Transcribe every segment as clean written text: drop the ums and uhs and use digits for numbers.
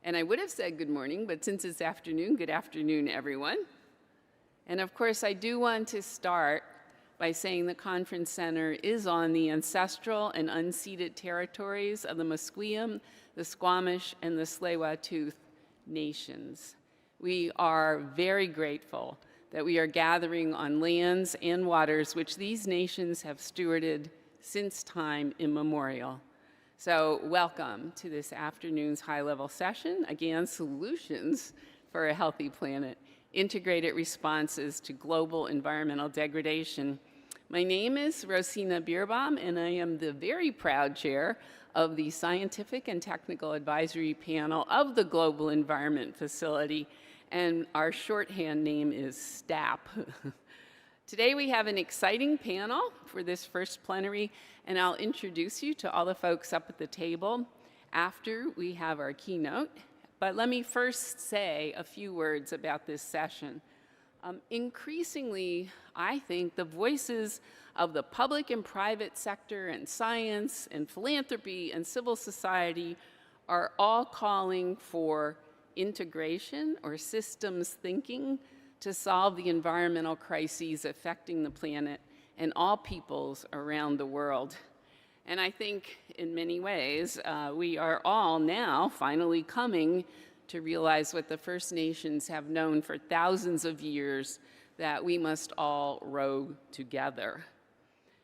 And I would have said good morning, but since it's afternoon, good afternoon, everyone. And of course, I do want to start by saying the Conference Center is on the ancestral and unceded territories of the Musqueam, the Squamish, and the Tsleil-Waututh nations. We are very grateful that we are gathering on lands and waters which these nations have stewarded since time immemorial. So welcome to this afternoon's high-level session, again, Solutions for a Healthy Planet, Integrated Responses to Global Environmental Degradation. My name is Rosina Beerbaum, and I am the very proud chair of the Scientific and Technical Advisory Panel of the Global Environment Facility, and our shorthand name is STAP. Today we have an exciting panel for this first plenary, and I'll introduce you to all the folks up at the table after we have our keynote. But let me first say a few words about this session. Increasingly, I think the voices of the public and private sector and science and philanthropy and civil society are all calling for integration or systems thinking to solve the environmental crises affecting the planet and all peoples around the world. And I think in many ways, we are all now finally coming to realize what the First Nations have known for thousands of years, that we must all row together.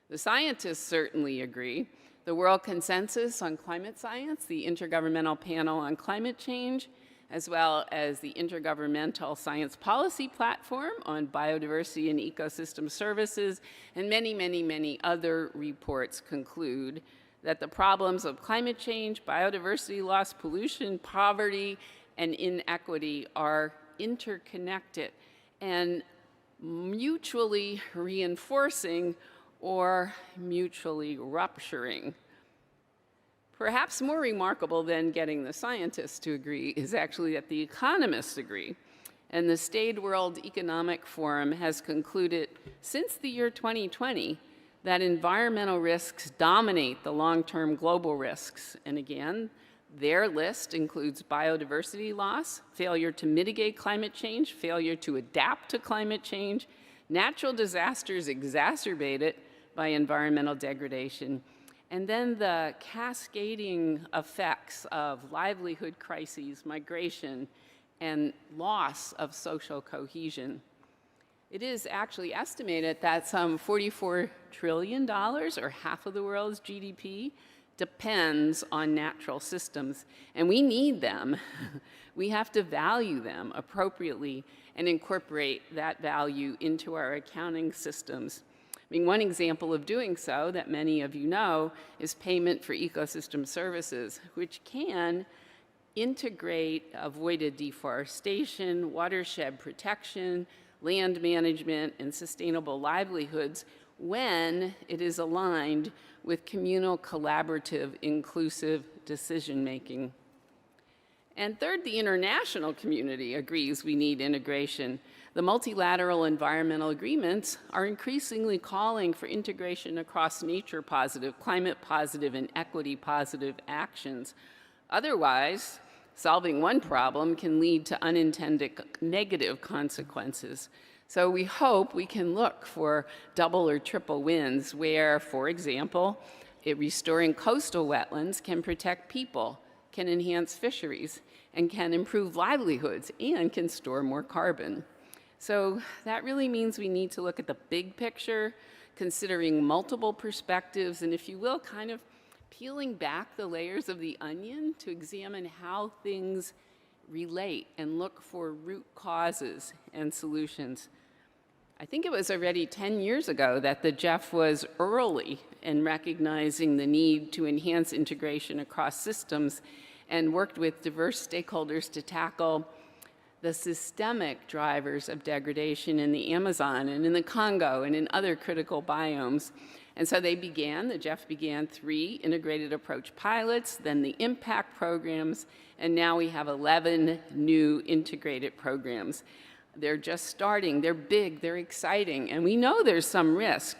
The scientists certainly agree. The World Consensus on Climate Science, the Intergovernmental Panel on Climate Change, as well as the Intergovernmental Science Policy Platform on Biodiversity and Ecosystem Services, and many, many, many other reports conclude that the problems of climate change, biodiversity loss, pollution, poverty, and inequity are interconnected and mutually reinforcing or mutually rupturing. Perhaps more remarkable than getting the scientists to agree is actually that the economists agree. And the Staid World Economic Forum has concluded since the year 2020 that environmental risks dominate the long-term global risks. And again, their list includes biodiversity loss, failure to mitigate climate change, failure to adapt to climate change, natural disasters exacerbated by environmental degradation, and then the cascading effects of livelihood crises, migration, and loss of social cohesion. It is actually estimated that some $44 trillion, or half of the world's GDP, depends on natural systems, and we need them. We have to value them appropriately and incorporate that value into our accounting systems. I mean, one example of doing so that many of you know is payment for ecosystem services, which can integrate avoided deforestation, watershed protection, land management, and sustainable livelihoods when it is aligned with communal, collaborative, inclusive decision-making. And third, the international community agrees we need integration. The multilateral environmental agreements are increasingly calling for integration across nature-positive, climate-positive, and equity-positive actions. Otherwise, solving one problem can lead to unintended negative consequences. So we hope we can look for double or triple wins where, for example, restoring coastal wetlands can protect people, can enhance fisheries, and can improve livelihoods, and can store more carbon. So that really means we need to look at the big picture, considering multiple perspectives, and if you will, kind of peeling back the layers of the onion to examine how things relate and look for root causes and solutions. I think it was already 10 years ago that the GEF was early in recognizing the need to enhance integration across systems and worked with diverse stakeholders to tackle the systemic drivers of degradation in the Amazon and in the Congo and in other critical biomes. And so the GEF began 3 integrated approach pilots, then the impact programs, and now we have 11 new integrated programs. They're just starting, they're big, they're exciting, and we know there's some risk,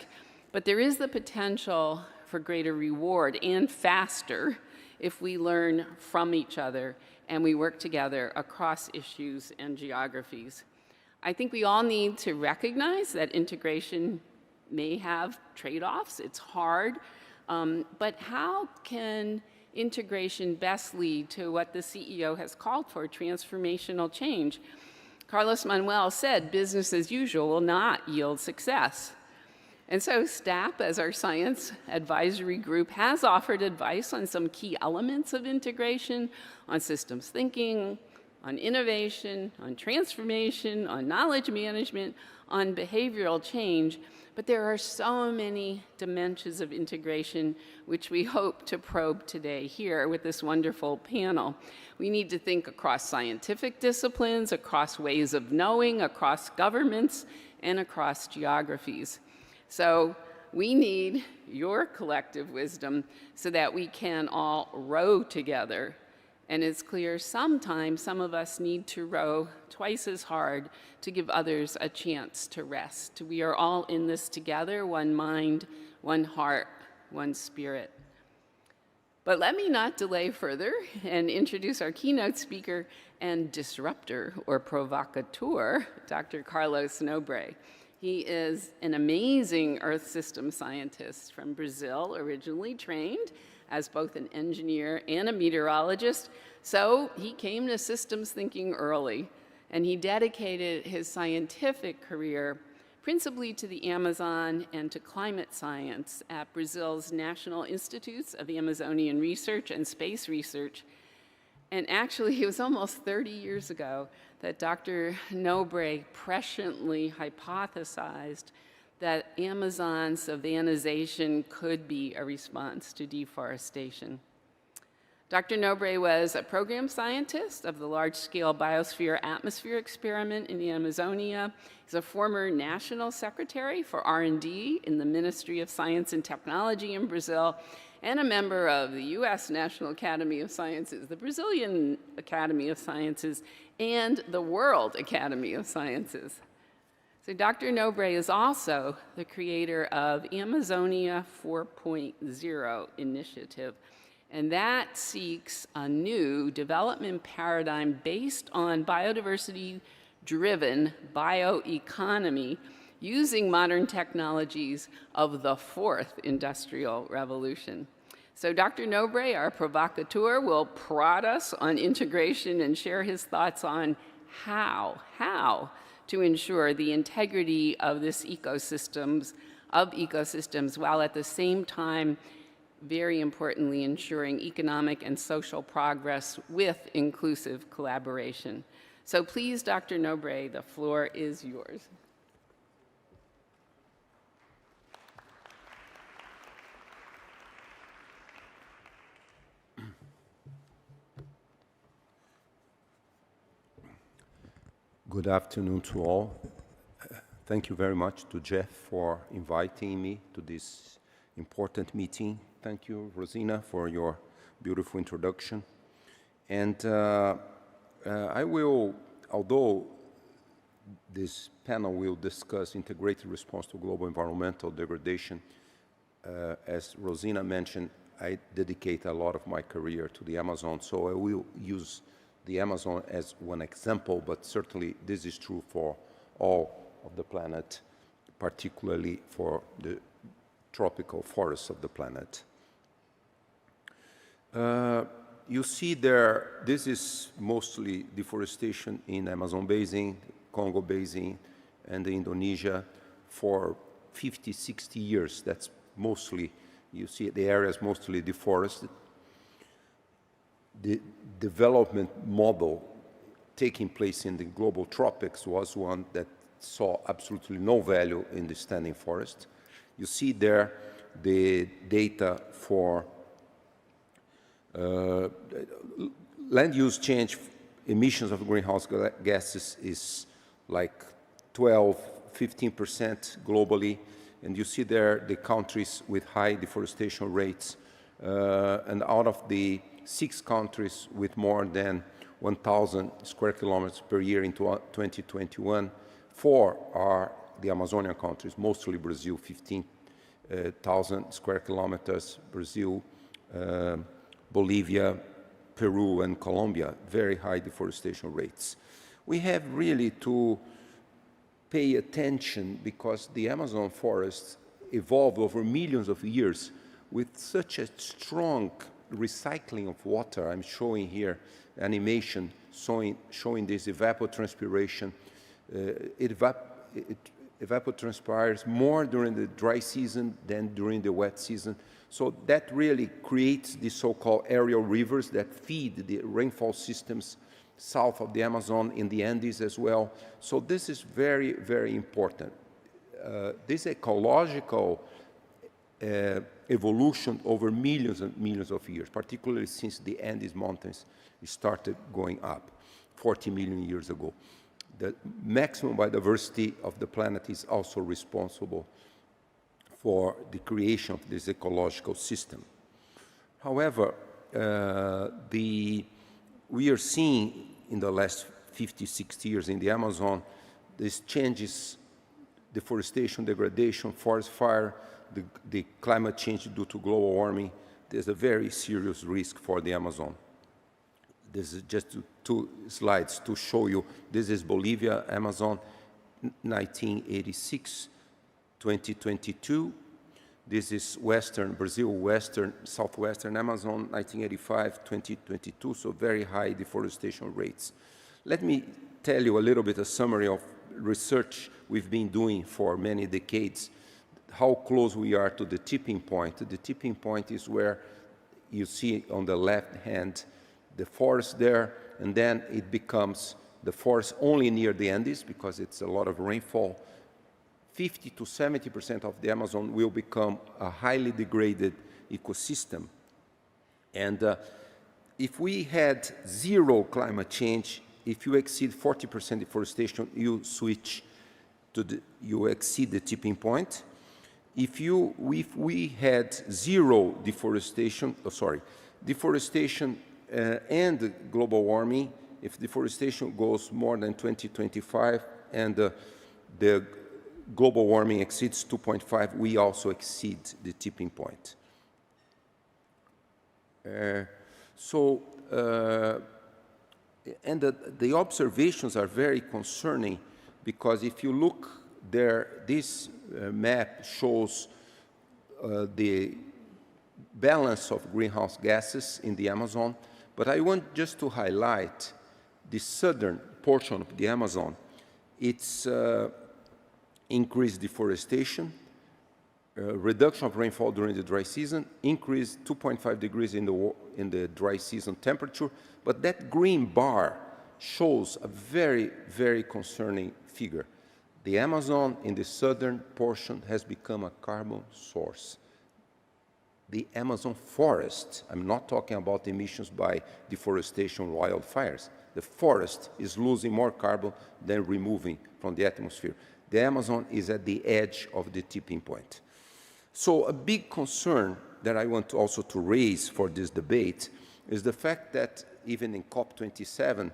but there is the potential for greater reward and faster if we learn from each other and we work together across issues and geographies. I think we all need to recognize that integration may have trade-offs. It's hard, but how can integration best lead to what the CEO has called for, transformational change? Carlos Manuel said business as usual will not yield success. And so STAP, as our science advisory group, has offered advice on some key elements of integration, on systems thinking, on innovation, on transformation, on knowledge management, on behavioral change. But there are so many dimensions of integration which we hope to probe today here with this wonderful panel. We need to think across scientific disciplines, across ways of knowing, across governments, and across geographies. So we need your collective wisdom so that we can all row together. And it's clear sometimes some of us need to row twice as hard to give others a chance to rest. We are all in this together, one mind, one heart, one spirit. But let me not delay further and introduce our keynote speaker and disruptor or provocateur, Dr. Carlos Nobre. He is an amazing Earth system scientist from Brazil, originally trained as both an engineer and a meteorologist. So he came to systems thinking early, and he dedicated his scientific career principally to the Amazon and to climate science at Brazil's National Institutes of Amazonian Research and Space Research. And actually, it was almost 30 years ago that Dr. Nobre presciently hypothesized that Amazon savannization could be a response to deforestation. Dr. Nobre was a program scientist of the large-scale biosphere-atmosphere experiment in the Amazonia. He's a former national secretary for R&D in the Ministry of Science and Technology in Brazil, and a member of the U.S. National Academy of Sciences, the Brazilian Academy of Sciences, and the World Academy of Sciences. So Dr. Nobre is also the creator of Amazonia 4.0 initiative, and that seeks a new development paradigm based on biodiversity-driven bioeconomy using modern technologies of the fourth industrial revolution. So Dr. Nobre, our provocateur, will prod us on integration and share his thoughts on how to ensure the integrity of this ecosystems, while at the same time, very importantly, ensuring economic and social progress with inclusive collaboration. So please, Dr. Nobre, the floor is yours. Good afternoon to all. Thank you very much to GEF for inviting me to this important meeting. Thank you, Rosina, for your beautiful introduction. And I will, although this panel will discuss integrated response to global environmental degradation, as Rosina mentioned, I dedicate a lot of my career to the Amazon, so I will use the Amazon as one example, but certainly this is true for all of the planet, particularly for the tropical forests of the planet. You see there, this is mostly deforestation in Amazon Basin, Congo Basin, and Indonesia for 50, 60 years. That's mostly, you see the area is mostly deforested. The development model taking place in the global tropics was one that saw absolutely no value in the standing forest. You see there the data for land use change, emissions of greenhouse gases is like 12, 15% globally. And you see there the countries with high deforestation rates. And out of the 6 countries with more than 1,000 square kilometers per year in 2021, 4 are the Amazonian countries, mostly Brazil, 15,000 square kilometers, Brazil, Bolivia, Peru and Colombia, very high deforestation rates. We have really to pay attention because the Amazon forests evolved over millions of years with such a strong recycling of water. I'm showing here animation showing this evapotranspiration. It evapotranspires more during the dry season than during the wet season. So that really creates the so-called aerial rivers that feed the rainfall systems south of the Amazon, in the Andes as well. So this is very, very important. This ecological evolution over millions and millions of years, particularly since the Andes Mountains started going up 40 million years ago. The maximum biodiversity of the planet is also responsible for the creation of this ecological system. However, we are seeing in the last 50, 60 years in the Amazon, these changes, deforestation, degradation, forest fire, the climate change due to global warming. There's a very serious risk for the Amazon. This is just two slides to show you. This is Bolivia, Amazon, 1986, 2022. This is Western, Brazil, Western, Southwestern Amazon, 1985, 2022, so very high deforestation rates. Let me tell you a little bit a summary of research we've been doing for many decades, how close we are to the tipping point. The tipping point is where you see on the left hand the forest there, and then it becomes the forest only near the Andes because it's a lot of rainfall. 50 to 70% of the Amazon will become a highly degraded ecosystem. And if we had zero climate change, if you exceed 40% deforestation, you switch to you exceed the tipping point. If we had zero deforestation, deforestation and global warming, if deforestation goes more than 2025 and the global warming exceeds 2.5, we also exceed the tipping point. And the observations are very concerning because if you look there, this map shows the balance of greenhouse gases in the Amazon, but I want just to highlight the southern portion of the Amazon. It's increased deforestation, reduction of rainfall during the dry season, increased 2.5 degrees in the dry season temperature, but that green bar shows a very, very concerning figure. The Amazon in the southern portion has become a carbon source. The Amazon forest, I'm not talking about emissions by deforestation, wildfires. The forest is losing more carbon than removing from the atmosphere. The Amazon is at the edge of the tipping point. So a big concern that I want also to raise for this debate is the fact that even in COP27,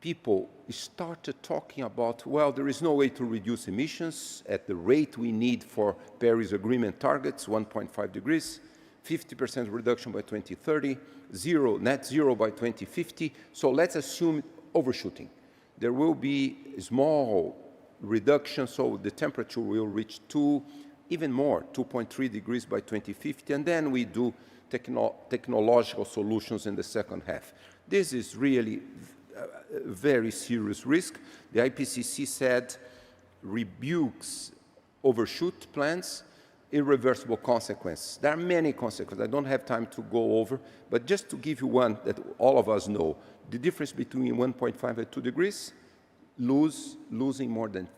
people started talking about, well, there is no way to reduce emissions at the rate we need for Paris Agreement targets, 1.5 degrees, 50% reduction by 2030, net zero by 2050. So let's assume overshooting. There will be a small reduction, so the temperature will reach even more, 2.3 degrees by 2050, and then we do technological solutions in the second half. This is really a very serious risk. The IPCC said rebukes overshoot plans, irreversible consequences. There are many consequences. I don't have time to go over, but just to give you one that all of us know, the difference between 1.5 and 2 degrees, losing more than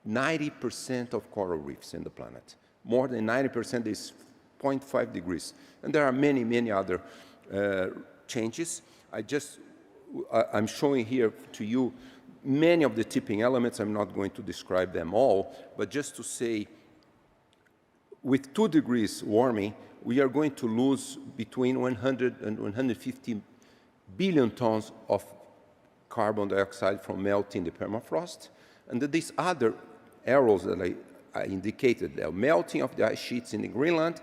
90% of coral reefs in the planet. More than 90% is 0.5 degrees. And there are many, many other changes. I'm showing here to you many of the tipping elements. I'm not going to describe them all, but just to say, with 2 degrees warming, we are going to lose between 100 and 150 billion tons of carbon dioxide from melting the permafrost. And these other arrows that I indicated, the melting of the ice sheets in Greenland,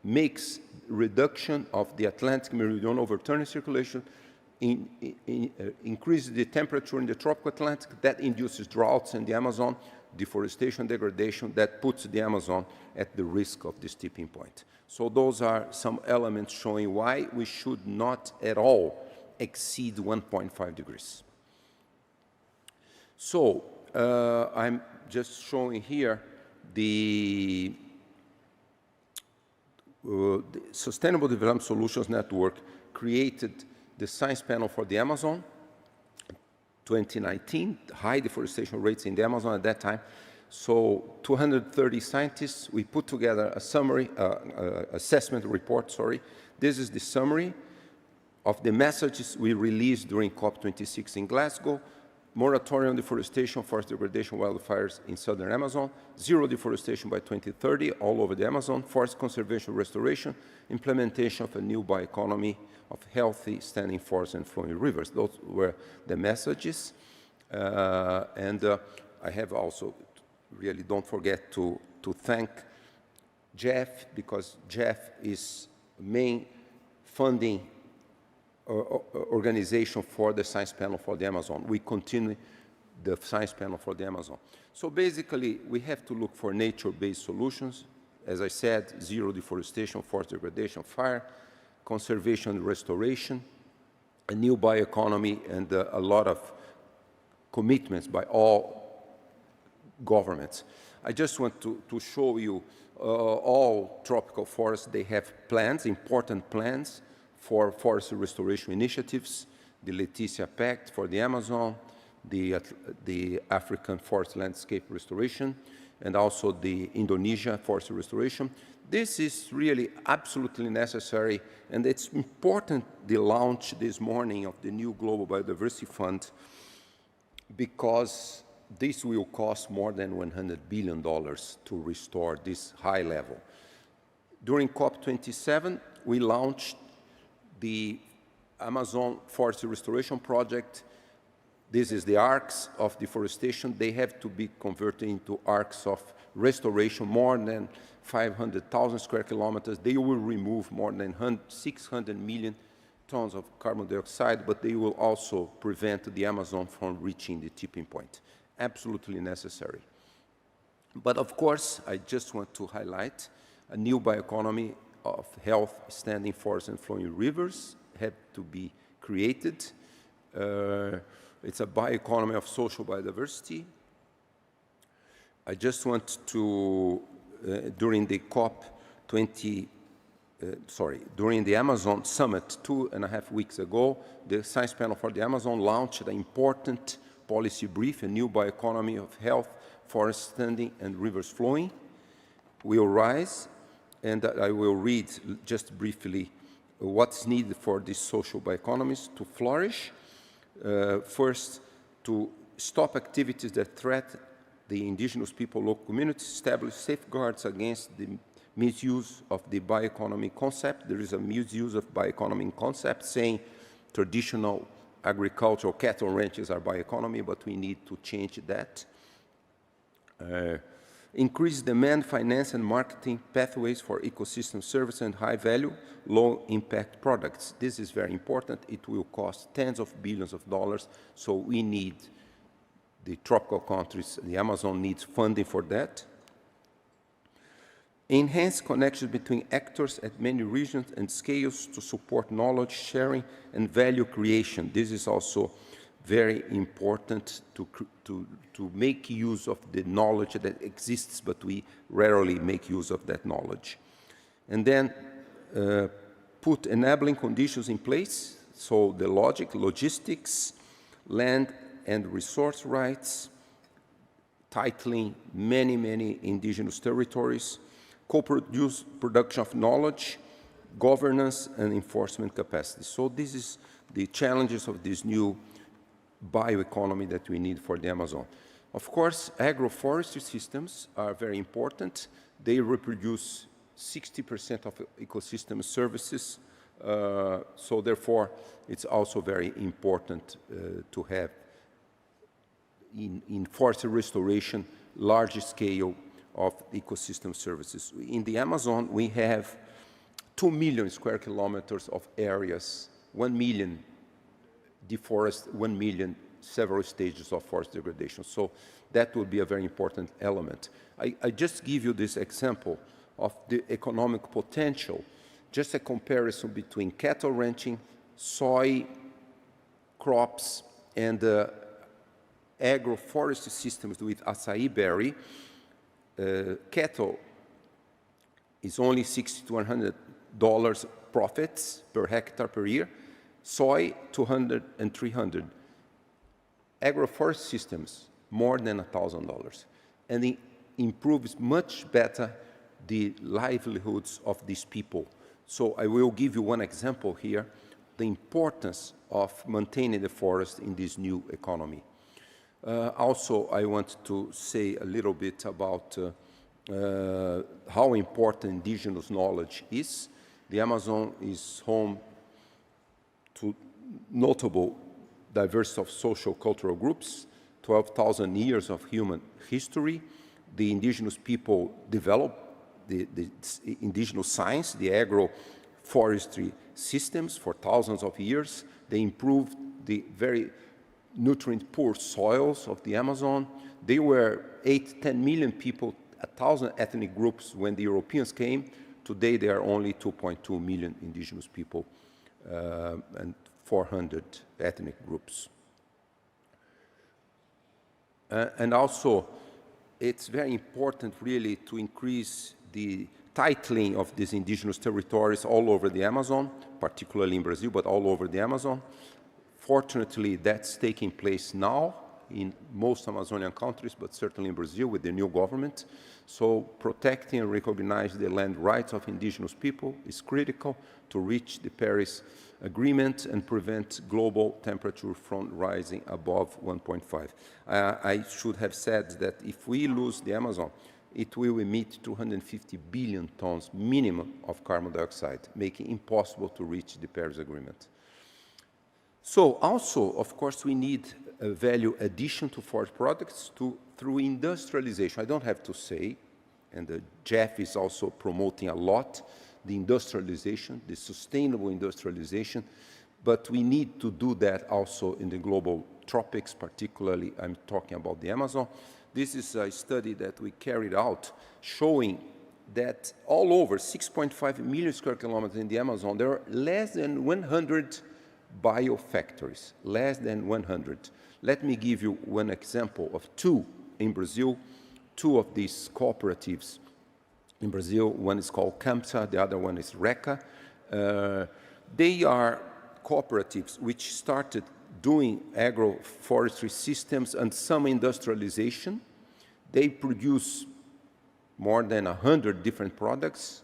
makes reduction of the Atlantic meridional overturning circulation, increases the temperature in the tropical Atlantic, that induces droughts in the Amazon, deforestation, degradation, that puts the Amazon at the risk of this tipping point. So those are some elements showing why we should not at all exceed 1.5 degrees. So I'm just showing here the Sustainable Development Solutions Network created the Science Panel for the Amazon, 2019, high deforestation rates in the Amazon at that time. So 230 scientists, we put together a summary, assessment report, sorry. This is the summary of the messages we released during COP26 in Glasgow: moratorium on deforestation, forest degradation, wildfires in southern Amazon, zero deforestation by 2030 all over the Amazon, forest conservation restoration, implementation of a new bioeconomy of healthy standing forests and flowing rivers. Those were the messages. I have also, really don't forget to thank GEF, because GEF is main funding organization for the Science Panel for the Amazon. We continue the Science Panel for the Amazon. So basically, we have to look for nature-based solutions. As I said, zero deforestation, forest degradation, fire, conservation and restoration, a new bioeconomy, and a lot of commitments by all governments. I just want to show you all tropical forests, they have plans, important plans, for forest restoration initiatives, the Leticia Pact for the Amazon, the African Forest Landscape Restoration, and also the Indonesia Forest Restoration. This is really absolutely necessary, and it's important, the launch this morning of the new Global Biodiversity Fund, because this will cost more than $100 billion to restore this high level. During COP27, we launched the Amazon Forest Restoration Project. This is the arcs of deforestation. They have to be converted into arcs of restoration, more than 500,000 square kilometers. They will remove more than 600 million tons of carbon dioxide, but they will also prevent the Amazon from reaching the tipping point. Absolutely necessary. But of course, I just want to highlight a new bioeconomy of health, standing forests and flowing rivers have to be created. It's a bioeconomy of social biodiversity. I just want to, during the during the Amazon Summit 2.5 weeks ago, the Science Panel for the Amazon launched an important policy brief, a new bioeconomy of health, forest standing and rivers flowing. Will rise, and I will read just briefly what's needed for these social bioeconomies to flourish. First, to stop activities that threaten the indigenous people, local communities, establish safeguards against the misuse of the bioeconomy concept. There is a misuse of bioeconomy concept, saying traditional agricultural cattle ranches are bioeconomy, but we need to change that. Increase demand, finance, and marketing pathways for ecosystem service and high-value, low-impact products. This is very important. It will cost tens of billions of dollars, so we need, the tropical countries, the Amazon needs funding for that. Enhance connections between actors at many regions and scales to support knowledge sharing and value creation. This is also very important to make use of the knowledge that exists, but we rarely make use of that knowledge. And then put enabling conditions in place, so the logistics, land and resource rights, titling many indigenous territories, co-produce production of knowledge, governance and enforcement capacity. So this is the challenges of this new bioeconomy that we need for the Amazon. Of course, agroforestry systems are very important. They reproduce 60% of ecosystem services, so therefore it's also very important to have in forest restoration large scale of ecosystem services. In the Amazon, we have 2 million square kilometers of areas, 1 million deforest, 1 million several stages of forest degradation. So that would be a very important element. I just give you this example of the economic potential, just a comparison between cattle ranching, soy crops, and agroforestry systems with acai berry. Cattle is only $60 to $100 profits per hectare per year. Soy, 200 and 300. Agroforest systems, more than $1,000. And it improves much better the livelihoods of these people. So I will give you one example here, the importance of maintaining the forest in this new economy. Also, I want to say a little bit about how important indigenous knowledge is. The Amazon is home to notable diversity of social cultural groups, 12,000 years of human history. The indigenous people developed the indigenous science, the agroforestry systems for thousands of years. They improved the very nutrient-poor soils of the Amazon. They were 8, 10 million people, 1,000 ethnic groups when the Europeans came. Today, there are only 2.2 million indigenous people and 400 ethnic groups. And also, it's very important really to increase the titling of these indigenous territories all over the Amazon, particularly in Brazil, but all over the Amazon. Fortunately, that's taking place now in most Amazonian countries, but certainly in Brazil with the new government. So protecting and recognizing the land rights of indigenous people is critical to reach the Paris Agreement and prevent global temperature from rising above 1.5. I should have said that if we lose the Amazon, it will emit 250 billion tons minimum of carbon dioxide, making it impossible to reach the Paris Agreement. So also, of course, we need a value addition to forest products through industrialization. I don't have to say, and the GEF is also promoting a lot, the industrialization, the sustainable industrialization, but we need to do that also in the global tropics, particularly I'm talking about the Amazon. This is a study that we carried out showing that all over 6.5 million square kilometers in the Amazon, there are less than 100 biofactories, less than 100. Let me give you one example of two in Brazil, two of these cooperatives in Brazil. One is called CAMSA, the other one is RECA. They are cooperatives which started doing agroforestry systems and some industrialization. They produce more than 100 different products,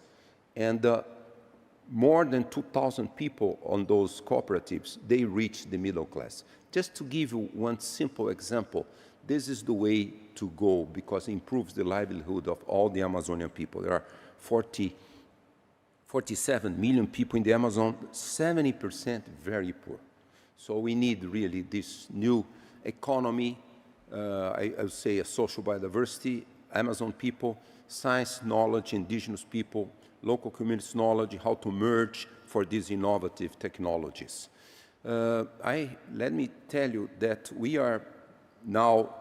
and more than 2,000 people on those cooperatives, they reach the middle class. Just to give you one simple example, this is the way to go because it improves the livelihood of all the Amazonian people. There are 47 million people in the Amazon, 70% very poor. So we need really this new economy, I would say a social biodiversity, Amazon people, science, knowledge, indigenous people, local communities knowledge, how to merge for these innovative technologies. Let me tell you that we are now,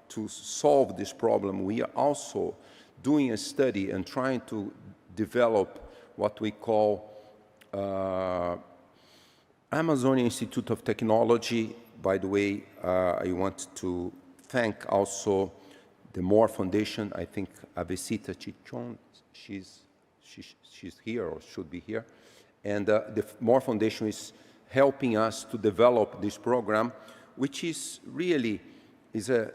to solve this problem, we are also doing a study and trying to develop what we call Amazonian Institute of Technology. By the way, I want to thank also the Moore Foundation. I think Avesita Chichon, she's here or should be here. And the Moore Foundation is helping us to develop this program, which is really a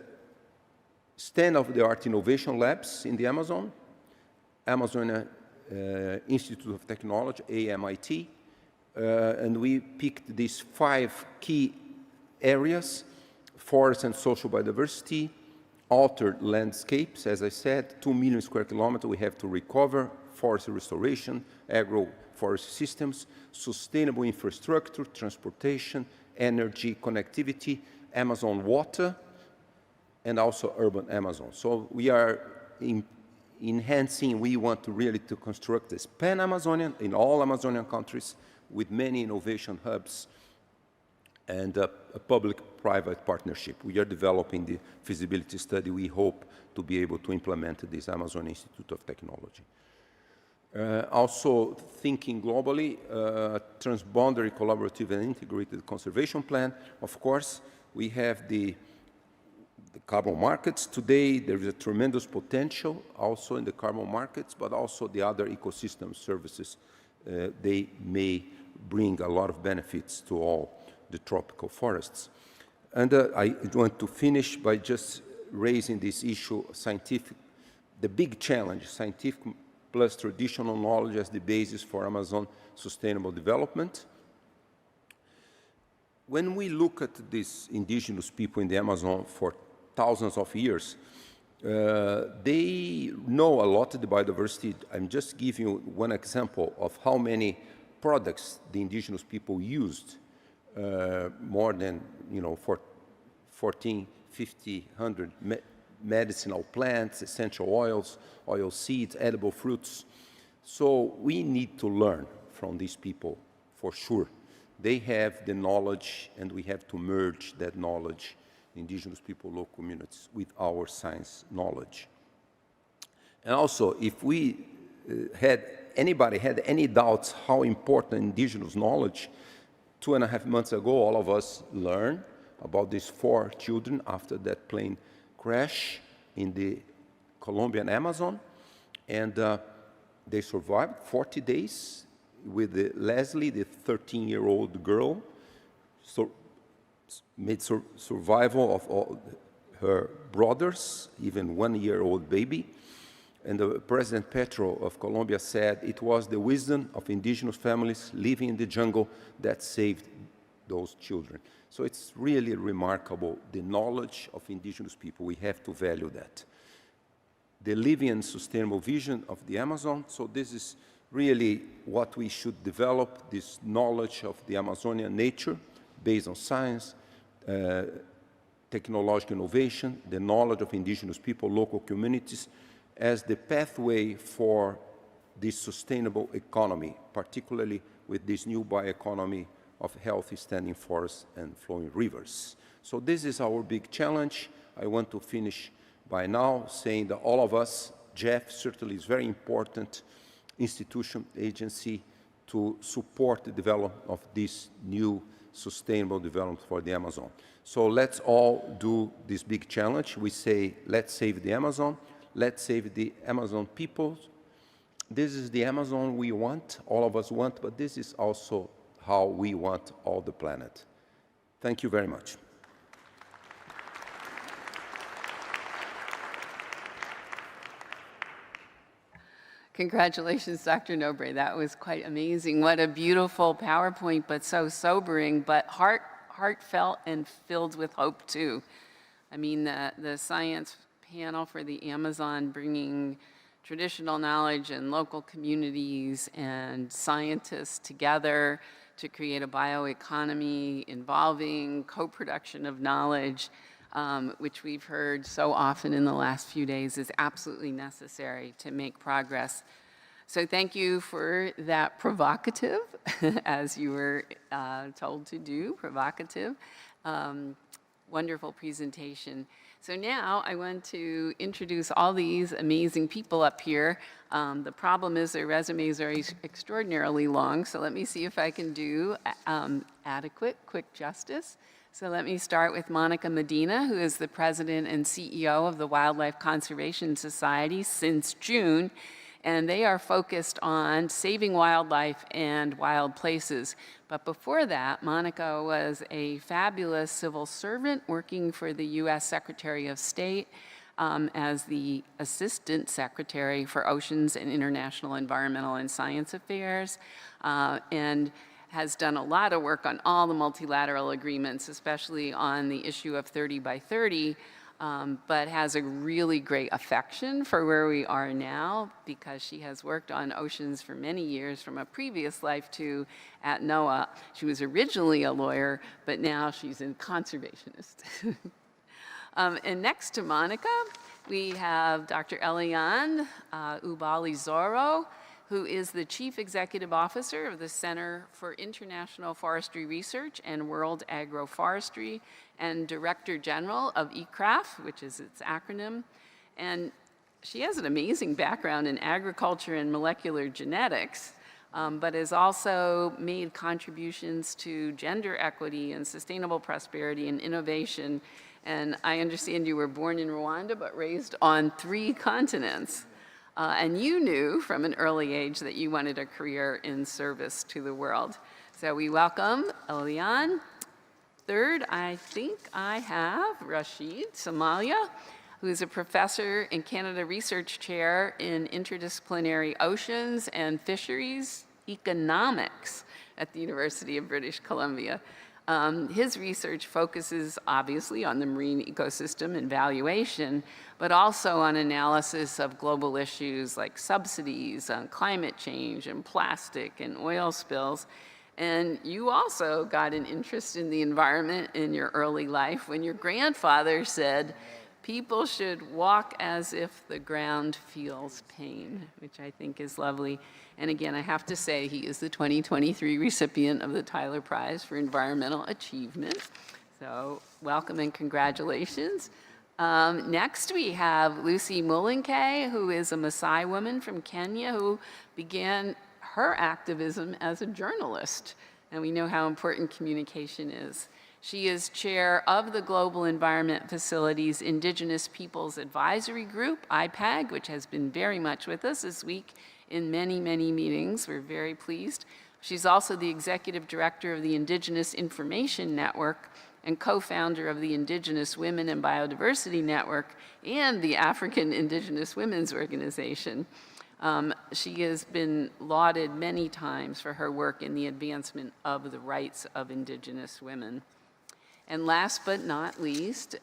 state-of-the-art innovation labs in the Amazon, Amazonian Institute of Technology, AMIT, and we picked these 5 key areas: forest and social biodiversity, altered landscapes, as I said, 2 million square kilometers we have to recover, forest restoration, agroforest systems, sustainable infrastructure, transportation, energy, connectivity, Amazon water, and also urban Amazon. So we are enhancing, we want to really to construct this pan-Amazonian in all Amazonian countries with many innovation hubs and a public-private partnership. We are developing the feasibility study. We hope to be able to implement this Amazon Institute of Technology. Also thinking globally, Transpondary Collaborative and Integrated Conservation Plan. Of course, we have the carbon markets today. There is a tremendous potential also in the carbon markets, but also the other ecosystem services. They may bring a lot of benefits to all the tropical forests. And I want to finish by just raising this issue, the big challenge, scientific plus traditional knowledge as the basis for Amazon sustainable development. When we look at these indigenous people in the Amazon for thousands of years, they know a lot of the biodiversity. I'm just giving you one example of how many products the indigenous people used, more than, for 14, 50, 100 medicinal plants, essential oils, oil seeds, edible fruits. So we need to learn from these people for sure. They have the knowledge, and we have to merge that knowledge, indigenous people, local communities, with our science knowledge. And also, if we anybody had any doubts how important indigenous knowledge, 2.5 months ago, all of us learned about these 4 children after that plane crash in the Colombian Amazon, and they survived 40 days with Leslie, the 13-year-old girl, made survival of all her brothers, even 1-year-old baby. And President Petro of Colombia said it was the wisdom of indigenous families living in the jungle that saved those children. So it's really remarkable, the knowledge of indigenous people. We have to value that. The living and sustainable vision of the Amazon. So this is really what we should develop, this knowledge of the Amazonian nature based on science, technological innovation, the knowledge of indigenous people, local communities, as the pathway for this sustainable economy, particularly with this new bioeconomy of healthy standing forests and flowing rivers. So this is our big challenge. I want to finish by now saying that all of us, GEF certainly is very important institution, agency to support the development of this new sustainable development for the Amazon. So let's all do this big challenge. We say, let's save the Amazon. Let's save the Amazon people. This is the Amazon we want, all of us want, but this is also how we want all the planet. Thank you very much. Congratulations, Dr. Nobre. That was quite amazing. What a beautiful PowerPoint, but so sobering, but heartfelt and filled with hope, too. I mean, the science panel for the Amazon, bringing traditional knowledge and local communities and scientists together to create a bioeconomy involving co-production of knowledge, which we've heard so often in the last few days is absolutely necessary to make progress. So thank you for that provocative, as you were told to do, provocative, wonderful presentation. So now I want to introduce all these amazing people up here. The problem is their resumes are extraordinarily long, so let me see if I can do adequate, quick justice. So let me start with Monica Medina, who is the president and CEO of the Wildlife Conservation Society since June, and they are focused on saving wildlife and wild places. But before that, Monica was a fabulous civil servant working for the U.S. Secretary of State as the Assistant Secretary for Oceans and International Environmental and Science Affairs, and has done a lot of work on all the multilateral agreements, especially on the issue of 30 by 30, but has a really great affection for where we are now because she has worked on oceans for many years from a previous life too at NOAA. She was originally a lawyer, but now she's a conservationist. And next to Monica, we have Dr. Eliane Ubali-Zoro, who is the Chief Executive Officer of the Center for International Forestry Research and World Agroforestry, and Director General of ECRAF, which is its acronym. And she has an amazing background in agriculture and molecular genetics, but has also made contributions to gender equity and sustainable prosperity and innovation. And I understand you were born in Rwanda, but raised on 3 continents. And you knew from an early age that you wanted a career in service to the world. So we welcome Eliane. Third, I think I have Rasheed Somalia, who is a professor and Canada Research Chair in Interdisciplinary Oceans and Fisheries Economics at the University of British Columbia. His research focuses obviously on the marine ecosystem and valuation, but also on analysis of global issues like subsidies, on climate change and plastic and oil spills. And you also got an interest in the environment in your early life when your grandfather said, people should walk as if the ground feels pain, which I think is lovely. And again, I have to say, he is the 2023 recipient of the Tyler Prize for Environmental Achievement. So welcome and congratulations. Next, we have Lucy Mulinke, who is a Maasai woman from Kenya who began her activism as a journalist. And we know how important communication is. She is chair of the Global Environment Facility's Indigenous Peoples Advisory Group, IPAG, which has been very much with us this week in many, many meetings. We're very pleased. She's also the executive director of the Indigenous Information Network and co-founder of the Indigenous Women and Biodiversity Network and the African Indigenous Women's Organization. She has been lauded many times for her work in the advancement of the rights of Indigenous women. And last but not least,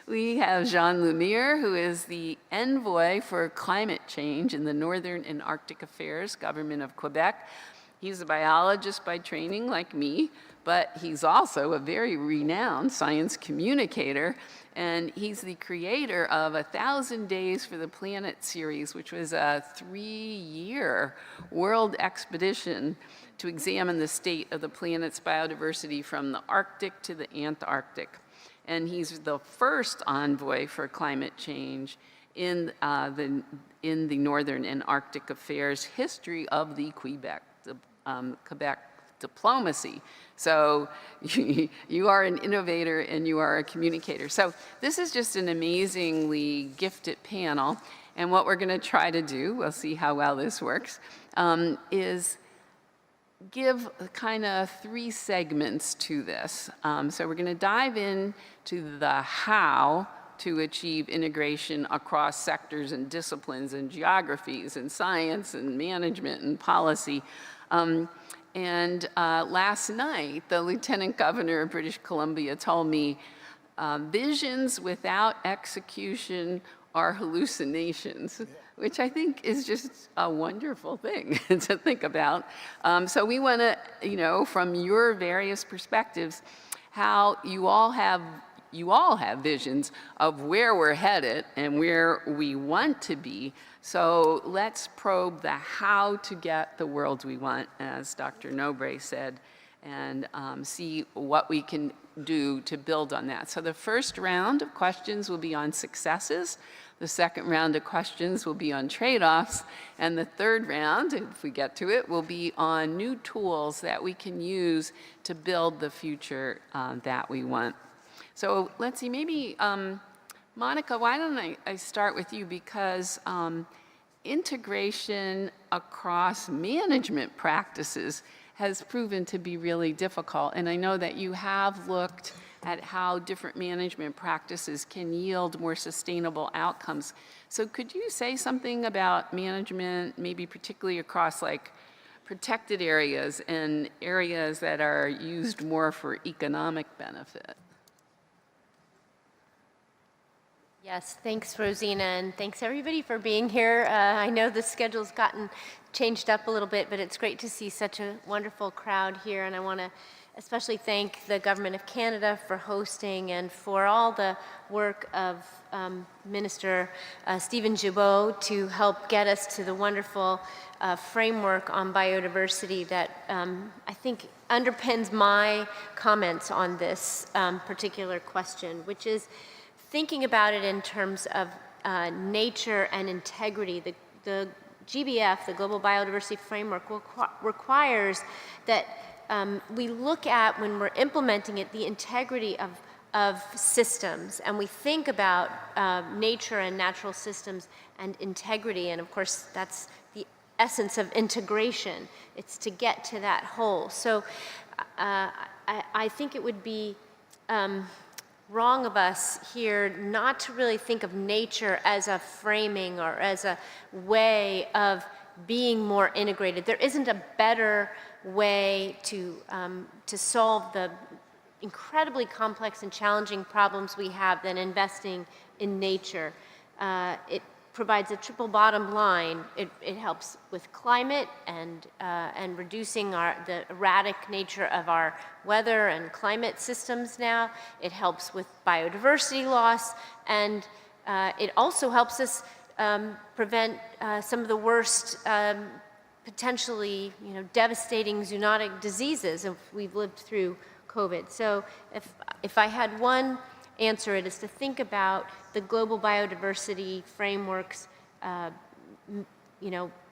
we have Jean Lemire, who is the envoy for climate change in the Northern and Arctic Affairs Government of Quebec. He's a biologist by training, like me, but he's also a very renowned science communicator, and he's the creator of 1,000 Days for the Planet series, which was a 3-year world expedition to examine the state of the planet's biodiversity from the Arctic to the Antarctic. And he's the first envoy for climate change in the Northern and Arctic Affairs history of the Quebec diplomacy. So you are an innovator and you are a communicator. So this is just an amazingly gifted panel. And what we're going to try to do, we'll see how well this works, is give kind of 3 segments to this. So we're going to dive into the how to achieve integration across sectors and disciplines and geographies and science and management and policy. Last night, the Lieutenant Governor of British Columbia told me, visions without execution are hallucinations, which I think is just a wonderful thing to think about. So we want to, from your various perspectives, how you all have visions of where we're headed and where we want to be. So let's probe the how to get the world we want, as Dr. Nobre said, and see what we can do to build on that. So the first round of questions will be on successes. The second round of questions will be on trade-offs. And the third round, if we get to it, will be on new tools that we can use to build the future that we want. So let's see, maybe, Monica, why don't I start with you, because integration across management practices has proven to be really difficult. And I know that you have looked at how different management practices can yield more sustainable outcomes. So could you say something about management, maybe particularly across like protected areas and areas that are used more for economic benefit? Yes, thanks, Rosina, and thanks everybody for being here. I know the schedule's gotten changed up a little bit, but it's great to see such a wonderful crowd here, and I want to especially thank the Government of Canada for hosting and for all the work of Minister Stephen Gibault to help get us to the wonderful framework on biodiversity that I think underpins my comments on this particular question, which is thinking about it in terms of nature and integrity. The GBF, the Global Biodiversity Framework, requires that we look at, when we're implementing it, the integrity of systems, and we think about nature and natural systems and integrity, and of course that's the essence of integration. It's to get to that whole. So I think it would be wrong of us here not to really think of nature as a framing or as a way of being more integrated. There isn't a better way to solve the incredibly complex and challenging problems we have than investing in nature. It provides a triple bottom line. It helps with climate and reducing the erratic nature of our weather and climate systems now. It helps with biodiversity loss, and it also helps us prevent some of the worst potentially devastating zoonotic diseases if we've lived through COVID. So if I had one answer, it is to think about the global biodiversity framework's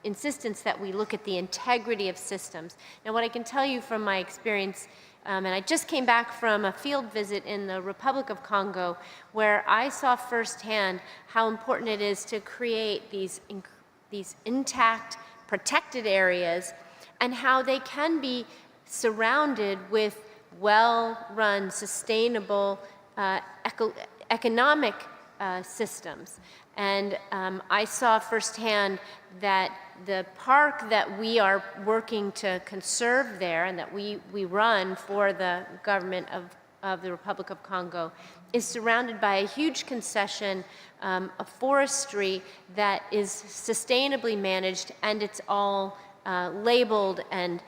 insistence that we look at the integrity of systems. Now, what I can tell you from my experience, and I just came back from a field visit in the Republic of Congo, where I saw firsthand how important it is to create these intact, protected areas, and how they can be surrounded with well-run, sustainable economic systems. And I saw firsthand that the park that we are working to conserve there and that we run for the government of the Republic of Congo is surrounded by a huge concession of forestry that is sustainably managed, and it's all labeled and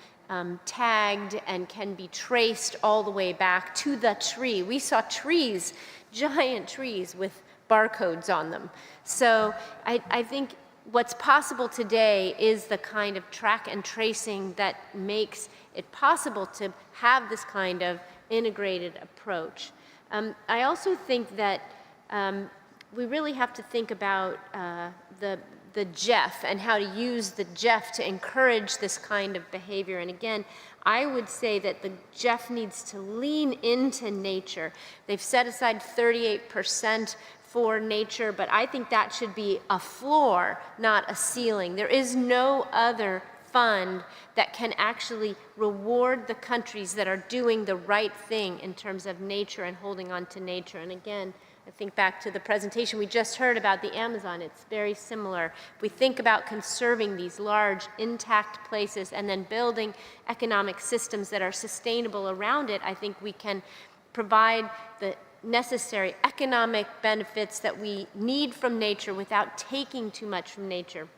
tagged and can be traced all the way back to the tree. We saw trees, giant trees with barcodes on them. So I think what's possible today is the kind of track and tracing that makes it possible to have this kind of integrated approach. I also think that we really have to think about the GEF and how to use the GEF to encourage this kind of behavior. And again, I would say that the GEF needs to lean into nature. They've set aside 38% for nature, but I think that should be a floor, not a ceiling. There is no other fund that can actually reward the countries that are doing the right thing in terms of nature and holding on to nature. And again, I think back to the presentation we just heard about the Amazon, it's very similar. If we think about conserving these large, intact places and then building economic systems that are sustainable around it, I think we can provide the necessary economic benefits that we need from nature without taking too much from nature.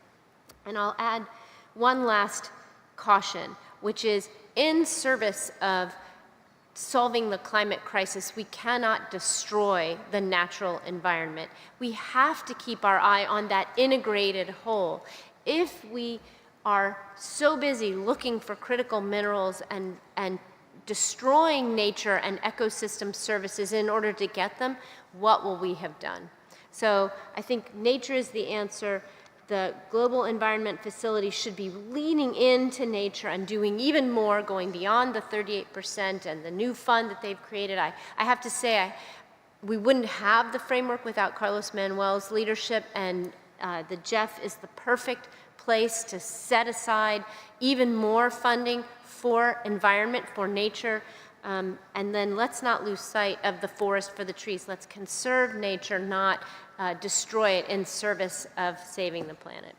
And I'll add one last caution, which is in service of solving the climate crisis, we cannot destroy the natural environment. We have to keep our eye on that integrated whole. If we are so busy looking for critical minerals and destroying nature and ecosystem services in order to get them, what will we have done? So I think nature is the answer. The Global Environment Facility should be leaning into nature and doing even more, going beyond the 38% and the new fund that they've created. I have to say, we wouldn't have the framework without Carlos Manuel's leadership, and the GEF is the perfect place to set aside even more funding for environment, for nature. And then let's not lose sight of the forest for the trees. Let's conserve nature, not destroy it in service of saving the planet.